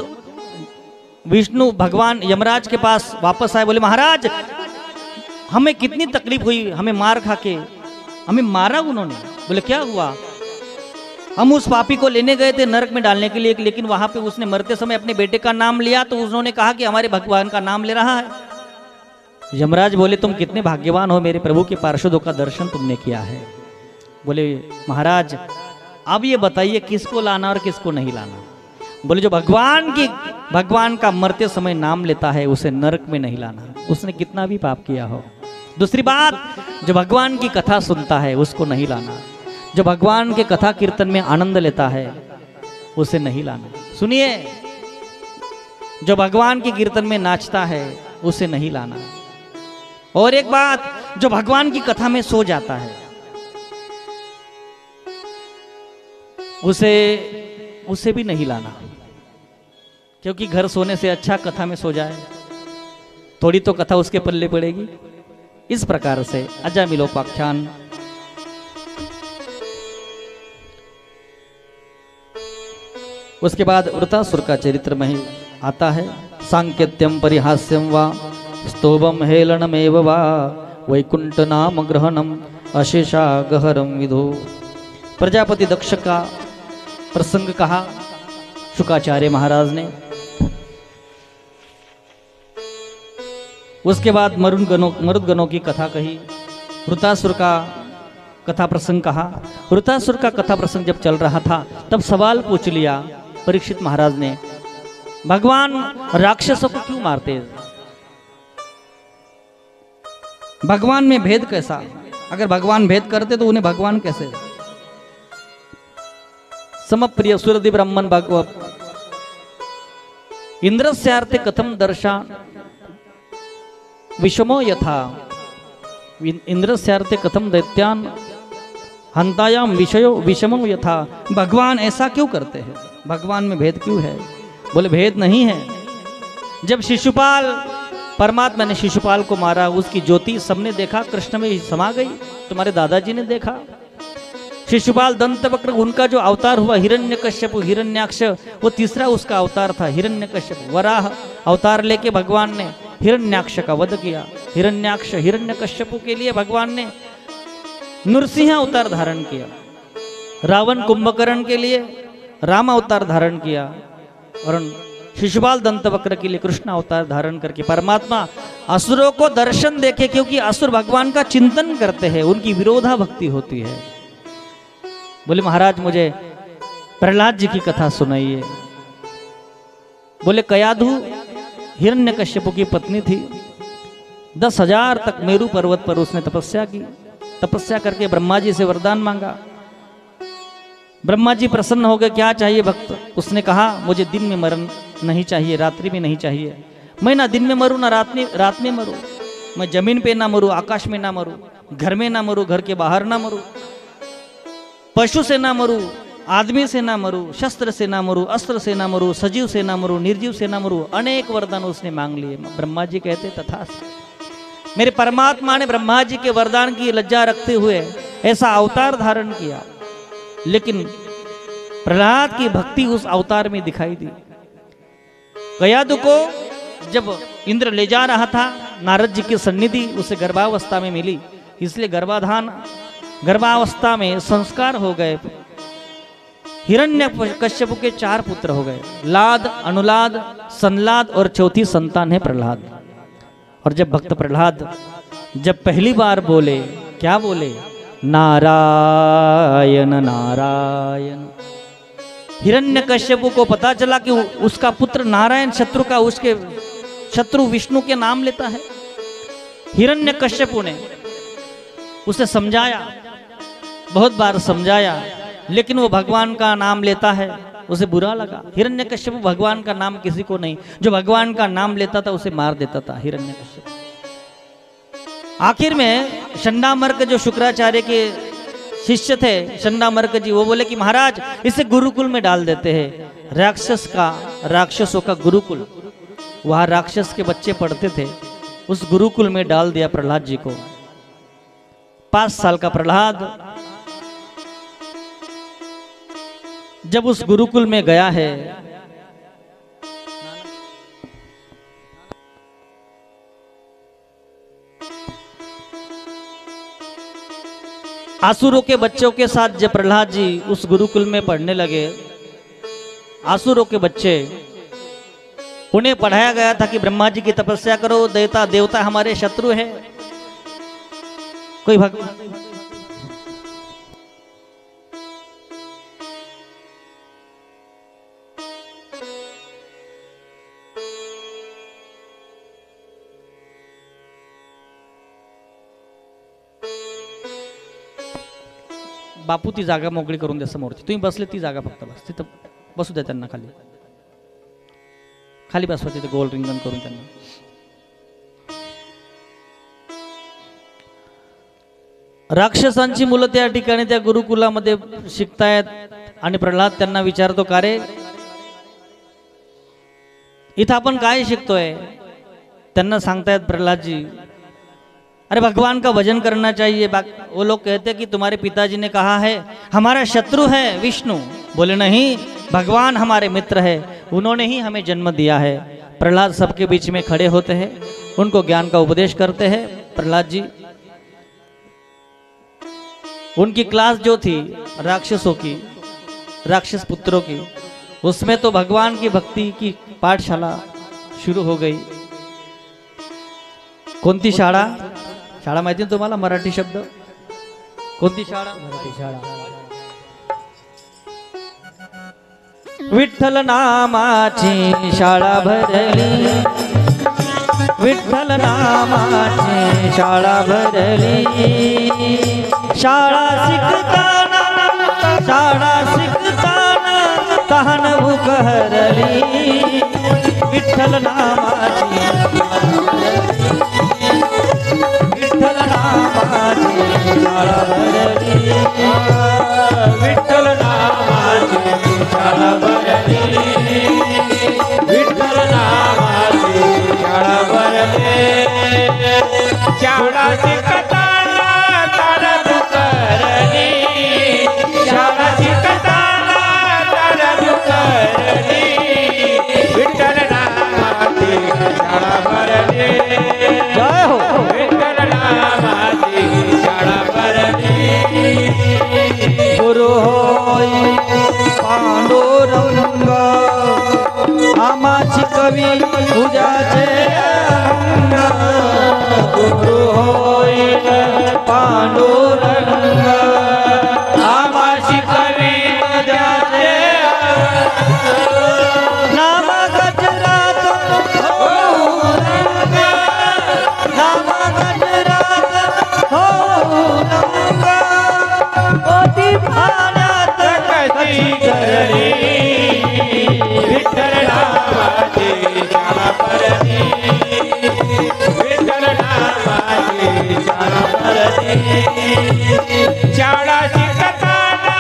विष्णु भगवान यमराज के पास वापस आए, बोले महाराज हमें कितनी तकलीफ हुई, हमें मार खा के हमें मारा उन्होंने। बोले क्या हुआ? हम उस पापी को लेने गए थे नरक में डालने के लिए, लेकिन वहां पे उसने मरते समय अपने बेटे का नाम लिया, तो उन्होंने कहा कि हमारे भगवान का नाम ले रहा है। यमराज बोले तुम कितने भाग्यवान हो, मेरे प्रभु के पार्षदों का दर्शन तुमने किया है। बोले महाराज अब ये बताइए किसको लाना और किसको नहीं लाना। बोले जो भगवान का मरते समय नाम लेता है उसे नरक में नहीं लाना, उसने कितना भी पाप किया हो। दूसरी बात, जो भगवान की कथा सुनता है उसको नहीं लाना, जो भगवान के कथा कीर्तन में आनंद लेता है उसे नहीं लाना। सुनिए, जो भगवान के कीर्तन में नाचता है उसे नहीं लाना। और एक बात, जो भगवान की कथा में सो जाता है उसे भी नहीं लाना, क्योंकि घर सोने से अच्छा कथा में सो जाए, थोड़ी तो कथा उसके पल्ले पड़ेगी। इस प्रकार से अजामिलोपाख्यान उसके बाद वृतासुर का चरित्र में आता है। सांकेत्यम परिहास्यम वा स्तोभम हेलनमेव वा वैकुंठ नाम ग्रहणम अशेषा गहरम विधो। प्रजापति दक्ष का प्रसंग कहा शुकाचार्य महाराज ने। उसके बाद मरुदगणों की कथा कही। वृतासुर का कथा प्रसंग कहा। वृतासुर का कथा प्रसंग जब चल रहा था तब सवाल पूछ लिया परीक्षित महाराज ने, भगवान राक्षसों को क्यों मारते हैं? भगवान में भेद कैसा? अगर भगवान भेद करते तो उन्हें भगवान कैसे? समप्रिय सुरदि ब्रह्मन भगवत इंद्रस्यार्थे कथम दर्शा विषमो यथा इंद्रस्यार्थे कथम दैत्यान हंतायाम विषयो विषमो यथा। भगवान ऐसा क्यों करते हैं? भगवान में भेद क्यों है? बोले भेद नहीं है। जब शिशुपाल परमात्मा ने शिशुपाल को मारा, उसकी ज्योति सबने देखा, कृष्ण में समा गई। तुम्हारे दादाजी ने देखा शिशुपाल दंतवक्र, उनका जो अवतार हुआ हिरण्यकश्यप हिरण्याक्ष, वो तीसरा उसका अवतार था हिरण्यकश्यप। वराह अवतार लेके भगवान ने हिरण्याक्ष का वध किया। हिरण्याक्ष हिरण्यकश्यप के लिए भगवान ने नृसिंह अवतार धारण किया। रावण कुंभकर्ण के लिए राम अवतार धारण किया और शिशुपाल दंतवक्र के लिए कृष्ण अवतार धारण करके परमात्मा असुरों को दर्शन देखे, क्योंकि असुर भगवान का चिंतन करते हैं, उनकी विरोधा भक्ति होती है। बोले महाराज मुझे प्रहलाद जी की कथा सुनाइए। बोले कयाधु हिरण्यकश्यप की पत्नी थी। 10,000 तक मेरू पर्वत पर उसने तपस्या की। तपस्या करके ब्रह्मा जी से वरदान मांगा। ब्रह्मा जी प्रसन्न हो गए, क्या चाहिए भक्त? उसने कहा मुझे दिन में मरण नहीं चाहिए, रात्रि में नहीं चाहिए। मैं ना दिन में मरूं ना रात में मरूं। मैं जमीन पे ना मरूं, आकाश में ना मरूं, घर में ना मरूं, घर के बाहर ना मरूं, पशु से ना मरूं, आदमी से ना मरूं, शस्त्र से ना मरूं, अस्त्र से ना मरूं, सजीव से ना मरूं, निर्जीव से ना मरूं। अनेक वरदान उसने मांग लिए। ब्रह्मा जी कहते तथास्तु। मेरे परमात्मा ने ब्रह्मा जी के वरदान की लज्जा रखते हुए ऐसा अवतार धारण किया, लेकिन प्रहलाद की भक्ति उस अवतार में दिखाई दी। कयादु को जब इंद्र ले जा रहा था, नारद जी की सन्निधि उसे गर्भावस्था में मिली, इसलिए गर्भावस्था में संस्कार हो गए। हिरण्यकश्यप के 4 पुत्र हो गए, लाद, अनुलाद, संलाद और चौथी संतान है प्रहलाद। और जब भक्त प्रहलाद जब पहली बार बोले, क्या बोले? नारायण नारायण। हिरण्यकश्यप को पता चला कि उसका पुत्र नारायण शत्रु का, उसके शत्रु विष्णु के नाम लेता है। हिरण्यकश्यप ने उसे समझाया, बहुत बार समझाया, लेकिन वो भगवान का नाम लेता है, उसे बुरा लगा। हिरण्यकश्यप भगवान का नाम किसी को नहीं, जो भगवान का नाम लेता था उसे मार देता था हिरण्यकश्यप। आखिर में शंडामर्क जो शुक्राचार्य के शिष्य थे, शंडामर्क जी, वो बोले कि महाराज इसे गुरुकुल में डाल देते हैं। राक्षसों का गुरुकुल, वहां राक्षस के बच्चे पढ़ते थे, उस गुरुकुल में डाल दिया प्रहलाद जी को। 5 साल का प्रहलाद जब उस गुरुकुल में गया है, आसुरों के बच्चों के साथ जब प्रहलाद जी उस गुरुकुल में पढ़ने लगे, आसुरों के बच्चे, उन्हें पढ़ाया गया था कि ब्रह्मा जी की तपस्या करो, देवता हमारे शत्रु है। कोई बापू ती जागा मोकळी करून द्या समोरची, तुम्ही बसले ती जागा फक्त बस तिथं बसू द्या त्यांना, खाली बसवा तिथे गोल रिंगण करून त्यांना। राक्षसांची मुलं त्या ठिकाणी त्या गुरुकुलामध्ये शिकतायत आणि प्रल्हाद त्यांना विचारतो, का रे इथं आपण काय शिकतोय? त्यांना सांगतायत प्रल्हादजी, अरे भगवान का भजन करना चाहिए। वो लोग कहते हैं कि तुम्हारे पिताजी ने कहा है हमारा शत्रु है विष्णु। बोले नहीं, भगवान हमारे मित्र है, उन्होंने ही हमें जन्म दिया है। प्रहलाद सबके बीच में खड़े होते हैं, उनको ज्ञान का उपदेश करते हैं। प्रहलाद जी, उनकी क्लास जो थी राक्षसों की, राक्षस पुत्रों की, उसमें तो भगवान की भक्ति की पाठशाला शुरू हो गई। कोणती शाळा? शाळा माहिती ना तुम्हाला? मराठी शब्द कोणती शाळा? मराठी शाळा। विठ्ठल नामाची शाळा भरली, विठ्ठल नामाची शाळा भरली, शाळा शिकताना, शाळा शिकताना तहान भूक हरली, विठ्ठल नामाची, विठ्ठल नामाची शाळा भरली, विठ्ठल नामाची शाळा भरली, विठ्ठल नामाची शाळा भरली, शाळा शिकताना तान दुखरली, शाळा शिकताना तान दुखरली, विठ्ठल नामाची शाळा भरली, जय हो। विठ्ठल नामाची शाळा भरली, गुरु होई पांडुरंग, आमाची कवी पूजाचे अंग, गुरु होई पांडुरंग, आमाची कवी पूजाचे नाम गजरात हो रंग, नाम गजरात हो रंग, ओटी भाण्यात कशी करली, विठ्ठल नामाची शाळा भरली, विठ्ठल नामाची शाळा भरली, शाळा शिकताना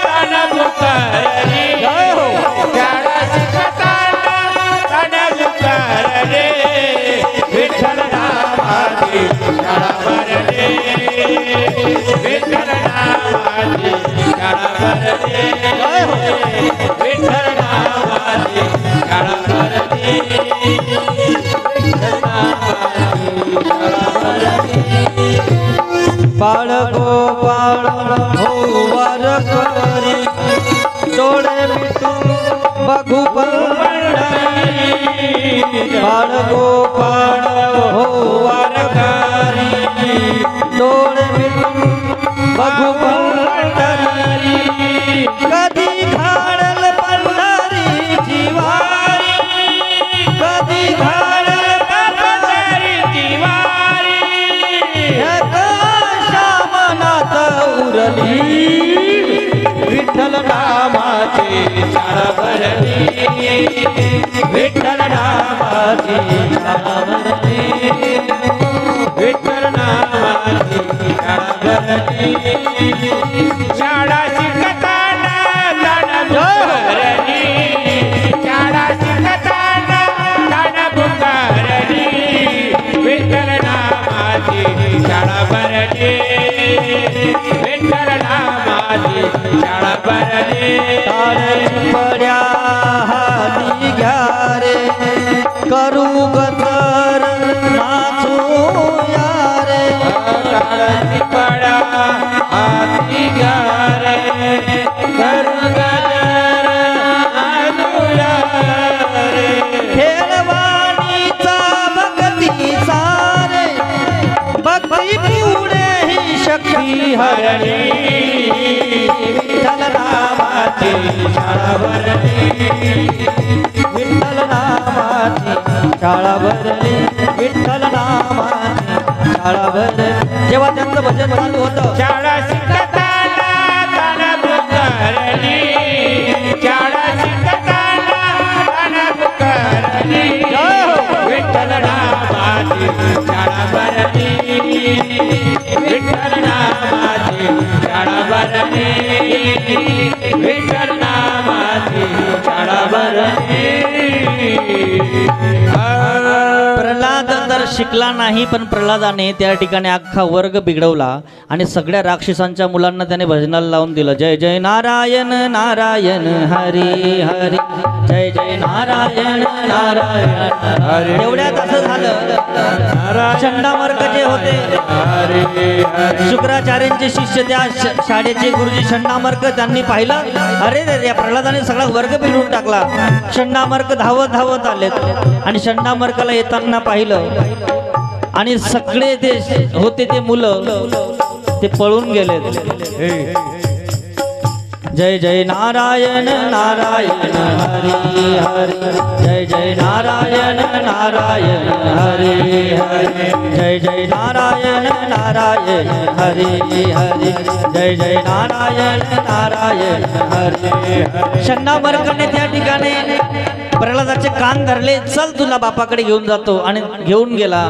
तान दुखरली, शाळा शिकताना तान दुखरली, विठ्ठल नामाची शाळा भरली, विठ्ठल नामाची शाळा भरली, विठ्ठल नामाची शाळा भरली, विठ्ठल नामाची शाळा भरली, बाळ गोपाळ हो वार करी, डोळे मिटून बघू पंढरी, बाळ गोपाळ हो वार करी, डोळे मिटून बघू पंढरी, कधी घाडल पंढरीची वारी, कधी घाडल पंढरीची वारी, श्यामनाथ उरली, विठ्ठल नामाची शाळा भरली, विठ्ठल नामाची शाळा भरली, विठ्ठल नामाची शाळा भरली, शाळा शिकताना तान दुखरली, शाळा शिकताना तान दुखरली, विठ्ठल नामाची शाळा भरली, विठ्ठल नामाची शाळा भरली, तारे पड्या हाती घ्या रे, करू गतर नाचू या रे, टाळती पडा हाती घ्या रे, गरुगदर आनुया रे, खेळवाणीचा भक्ती सारे, भक्ती पुढे ही शक्ती हरली, विठ्ठल नामाची शाळा भरली, विठ्ठल नामाची शाळा भरली, विठ्ठल नामाची शाळा भरली। जेव्हा त्यांचं भजन चालू होतं, शाळा शिकताना तान दुखरली, शाळा शिकताना तान दुखरली, विठ्ठल नामाची शाळा भरली, विठ्ठल नामाची शाळा भरली, विठ्ठल नामाची शाळा भरली। प्रल्हाद शिकला नाही, पण प्रल्हादाने त्या ठिकाणी अख्खा वर्ग बिघडवला आणि सगळ्या राक्षसांच्या मुलांना त्याने भजनाला लावून दिलं. जय जय नारायण नारायण हरी हरी, जय जय नारायण नारायण हरी. एवढ्यात असं झालं, चंडामर्क जे होते शुक्राचार्यांचे शिष्य, त्या शाळेचे गुरुजी चंडामर्क, त्यांनी पाहिलं अरे रे, या प्रल्हादाने सगळा वर्ग बिघडून टाकला. चंडामर्क धावत धावत आलेत आणि चंडामर्काला येताना पाहिलं आणि सगळे ते होते ते मुलं ते पळून गेले. जय जय नारायण नारायण हरी हरी, जय जय नारायण नारायण हरी हरी, जय जय नारायण नारायण हरी हरी, जय जय नारायण नारायण हरी हरी. चंडामर्काने त्या ठिकाणी प्रल्हादाचे कान धरले, चल तुला बापाकडे घेऊन जातो, आणि घेऊन गेला.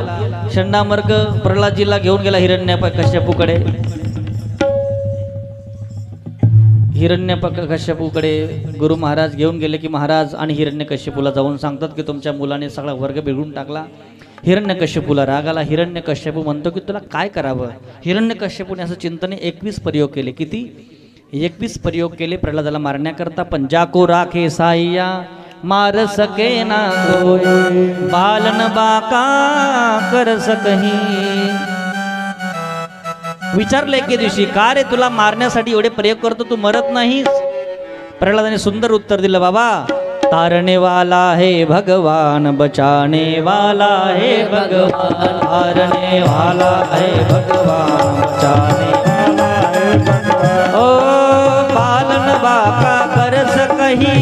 चंडामर्क प्रल्हादजीला घेऊन गेला हिरण्यकश्यपूकडे. हिरण्यकश्यपूकडे गुरु महाराज घेऊन गेले की महाराज आणि हिरण्यकश्यपूला जाऊन सांगतात की तुमच्या मुलाने सगळा वर्ग बिघडून टाकला. हिरण्यकश्यपूला राग आला. हिरण्यकश्यपू म्हणतो की तुला काय करावं. हिरण्यकश्यपूने असं चिंतने 21 प्रयोग केले. किती? 21 प्रयोग केले प्रल्हादाला मारण्याकरता. पण जाको राखे साईया मार सके ना कोई, बालन बाका कर सकही. विचारलं एके दिवशी, का रे तुला मारण्यासाठी एवढे प्रयोग करतो, तू मरत नाहीस? प्रल्हादाने सुंदर उत्तर दिलं, बाबा तारने वाला है भगवान, बचाने वाला है भगवान, तारने वाला है भगवान, बचाने वाला है भगवान. ओ बालन बाका कर सकही,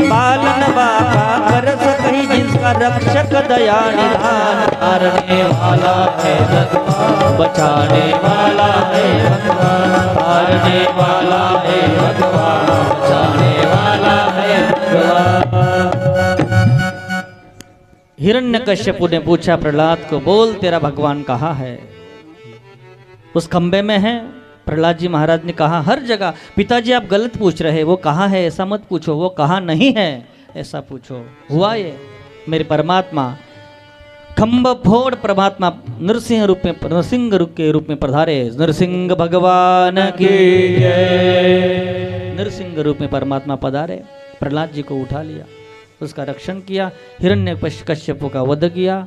बालन बाका कर सकही, जिसका रक्षक दया निधान, तारने वाला है भगवान, बचाने वाला है भगवान, तारने वाला है भगवान, बचाने वाला है भगवान. हिरण्यकश्यपु ने पूछा प्रहलाद को, बोल तेरा भगवान कहाँ है? उस खंबे में है. प्रहलाद जी महाराज ने कहा हर जगह. पिताजी आप गलत पूछ रहे, वो कहाँ है ऐसा मत पूछो, वो कहाँ नहीं है ऐसा पूछो. हुआ ये मेरे परमात्मा खंब फोड़ परमात्मा नरसिंह रूप के रूप में पधारे. नरसिंह भगवान की जय. नरसिंह रूप में परमात्मा पधारे, प्रहलाद जी को उठा लिया, उसका रक्षण किया, हिरण्यकश्यपु का वध किया.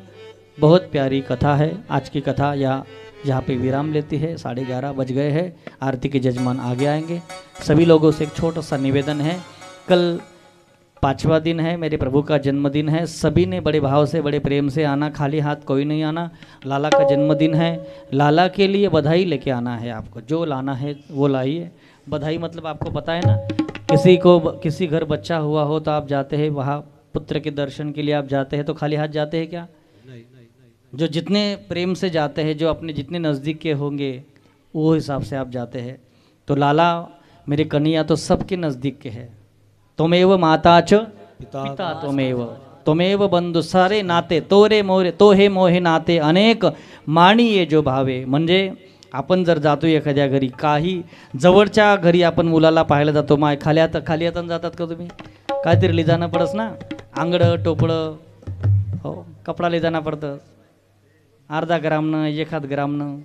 बहुत प्यारी कथा है. आज की कथा यहाँ पे विराम लेती है. 11:30 बज गए हैं. आरती के जजमान आगे आएंगे. सभी लोगों से एक छोटा सा निवेदन है, कल 5वां दिन है, मेरे प्रभु का जन्मदिन है. सभी ने बड़े भाव से बड़े प्रेम से आना, खाली हाथ कोई नहीं आना. लाला का जन्मदिन है, लाला के लिए बधाई लेके आना है. आपको जो लाना है वो लाइए. बधाई मतलब आपको पता है ना, किसी घर बच्चा हुआ हो तो आप जाते हैं वहाँ पुत्र के दर्शन के लिए आप जाते हैं, तो खाली हाथ जाते हैं क्या? जो जितने प्रेम से जाते हैं, जो अपने जितने नज़दीक के होंगे वो हिसाब से आप जाते हैं. तो लाला मेरे कन्हैया तो सबके नज़दीक के हैं. तुमेव माता च पिता तुमेव बंधु सारे नाते, तोरे मोरे तो हे मोहे नाते अनेक माणी ये जो भावे. म्हणजे आपण जर जातो एखाद्या घरी, काही जवळच्या घरी आपण मुलाला पाहायला जातो, माय खाली हातानं जातात का तुम्ही? काहीतरी ले जाणं पडस ना, आंगडं टोपळं, हो कपडा ले जाणं पडतं, अर्धा ग्रामनं 1 ग्रामनं.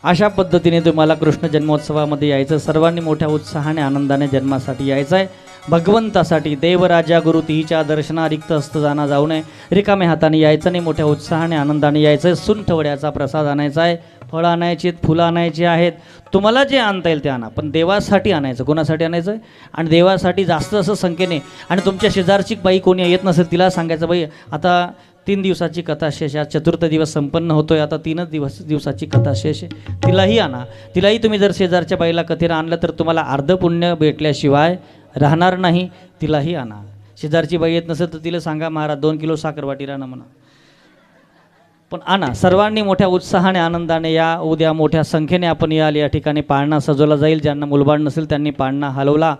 अशा पद्धतीने तुम्हाला कृष्ण जन्मोत्सवामध्ये यायचं. सर्वांनी मोठ्या उत्साहाने आनंदाने जन्मासाठी यायचं आहे. भगवंतासाठी देवराजा गुरु तिच्या दर्शना रिक्त हस्त जाणं जाऊ नये. रिकाम्या हाताने यायचं नाही, मोठ्या उत्साहाने आनंदाने यायचं आहे. सुंठवड्याचा प्रसाद आणायचा आहे, फळं आणायची, फुलं आणायची आहेत. तुम्हाला जे आणता येईल ते आणा, पण देवासाठी आणायचं. कोणासाठी आणायचं? आणि देवासाठी जास्त असं संख्येने. आणि तुमच्या शेजारची बाई कोणी येत नसेल तिला सांगायचं, बाई आता 3 दिवसाची कथा शेष, आज 4थ दिवस संपन्न होतोय, आता 3च दिवसाची कथा शेष आहे, तिलाही आणा. तिलाही तुम्ही जर शेजारच्या बाईला कथेला आणलं तर तुम्हाला अर्ध पुण्य भेटल्याशिवाय राहणार नाही. तिलाही आणा. शेजारची बाई येत नसेल तर तिला सांगा, महाराज 2 किलो साखर वाटी राहणं म्हणा, पण आणा. सर्वांनी मोठ्या उत्साहाने आनंदाने या. उद्या मोठ्या संख्येने आपण याल. या ठिकाणी पाळणा सजवला जाईल. ज्यांना मुलबाळ नसेल त्यांनी पाळणा हलवला.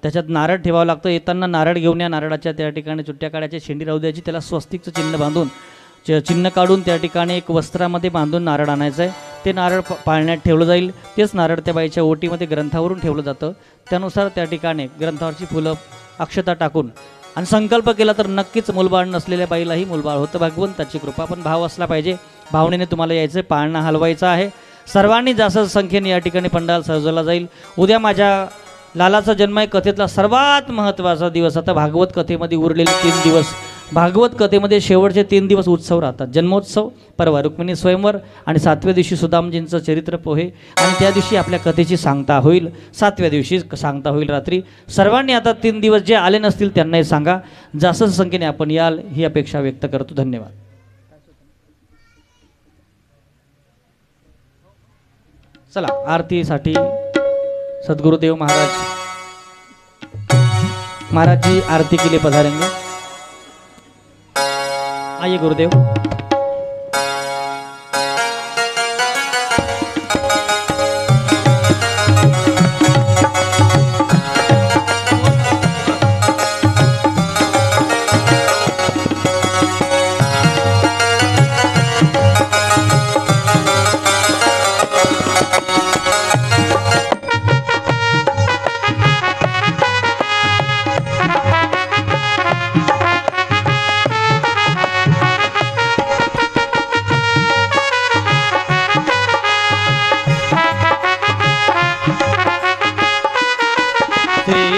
त्याच्यात नारळ ठेवावं लागतं. येताना नारळ घेऊन या. नारळाच्या त्या ठिकाणी चुट्ट्या काढायच्या, शेंडी राहू द्यायची, त्याला स्वस्तिकचं चिन्ह बांधून चिन्ह काढून त्या ठिकाणी एक वस्त्रामध्ये बांधून नारळ आणायचं आहे. ते नारळ पाळण्यात ठेवलं जाईल. तेच नारळ त्या बाईच्या ओटीमध्ये ग्रंथावरून ठेवलं जातं. त्यानुसार त्या ठिकाणी ग्रंथावरची फुलं अक्षता टाकून आणि संकल्प केला तर नक्कीच मूलबाळ नसलेल्या बाईलाही मूलबाळ होतं. भगवंताची कृपा, पण भाव असला पाहिजे. भावनेने तुम्हाला यायचं, पाळणा हलवायचा आहे. सर्वांनी जास्त संख्येने या ठिकाणी पंडाल सजवला जाईल. उद्या माझ्या लालाचा जन्म आहे कथेतला सर्वात महत्त्वाचा दिवस. आता भागवत कथेमध्ये उरलेले 3 दिवस, भागवत कथेमध्ये शेवटचे 3 दिवस उत्सव राहतात. जन्मोत्सव, परवा रुक्मिणी स्वयंवर आणि 7व्या दिवशी सुदामजींचं चरित्र पोहे आणि त्या दिवशी आपल्या कथेची सांगता होईल. 7व्या दिवशी सांगता होईल रात्री. सर्वांनी आता 3 दिवस जे आले नसतील त्यांनाही सांगा. जास्त संख्येने आपण याल ही अपेक्षा व्यक्त करतो. धन्यवाद. चला आरतीसाठी सद्गुरुदेव महाराज जी आरती के लिए पधारेंगे. आइए गुरुदेव.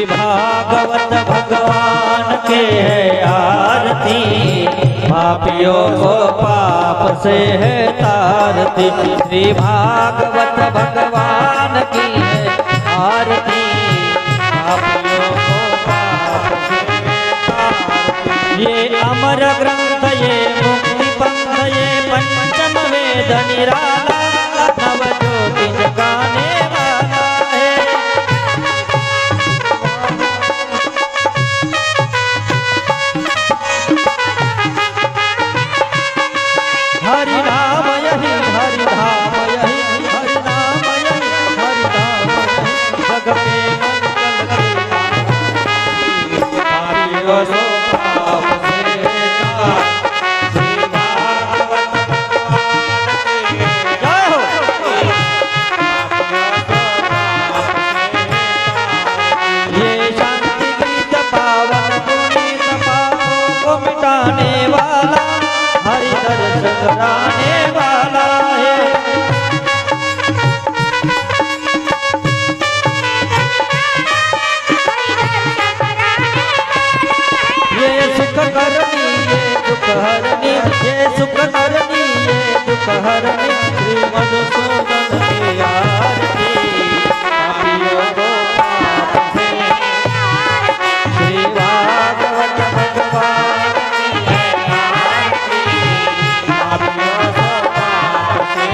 भागवत भगवान के है आरती, पापियों को पाप से है तारती। श्री भागवत भगवान की है आरती, पापियों को पाप से है तारती। ये अमर ग्रंथ, ये मुक्ति पंथ, ये पंचम वेद निराला, नव ज्योति जगाने वाला है। हरि नाम यही, हरि धाम यही, हरि नाम यही, हरि धाम यही, भगवे मंगल के पापियों को पाप से तार। श्री भागवत भगवान की जय हो। ये शांति गीत पावन पुनीत पापों को मिटाने वाला, हरि दर्शन कराने वाला है। ये सुख करनी, ये दुख हरनी, ये सुख करनी, ये दुख हरनी, श्री मधुसूदन की आरती, पापियों को पाप से। श्री भागवत भगवान की है आरती, पापियों को पाप से।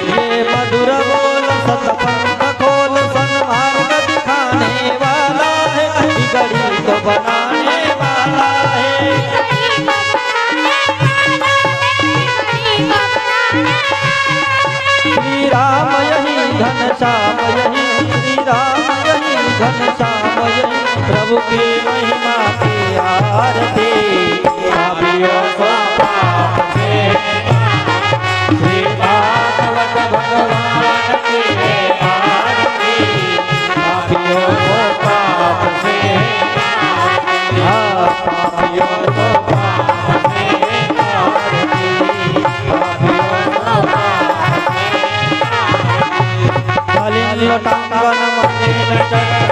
ये मधुर बोल सतपंथ खोल, सन्मार्ग दिखाने वाला है, बिगड़ी को बनाने वाला है। श्री राम यही, घनश्याम यही, श्री राम यही, घनश्याम यही, प्रभु की महिमा की आरती, पापियों को पाप से। श्री भागवत भगवान की है आरती, पापियों को पाप से। पापियों को पाप से आरती, पापियों को पाप से। कालीन लोटांगन मलिन चरण,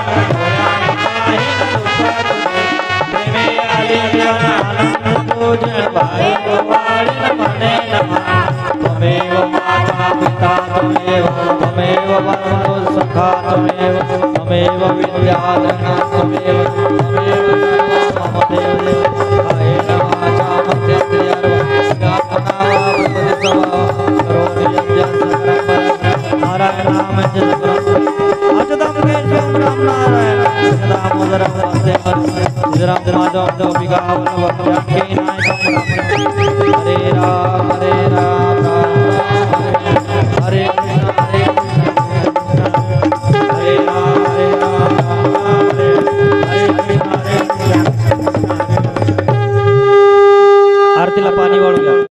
प्रेमे आलिंगन आनंद पूजन, भाई गोपालन मने नमः। त्वमेव माता पिता त्वमेव, त्वमेव बन्धु सखा त्वमेव, त्वमेव विद्याधनं त्वमेव, त्वमेव सर्वं मम देव। कायेन वाचा मन्यते नारायण नाम जपं अच्युतं केशवं राम नारायण दामोदरं वन्दे श्रीराम धर्माधवं गोपिका वल्लभं जानकी नायकं हरे राम हरे राम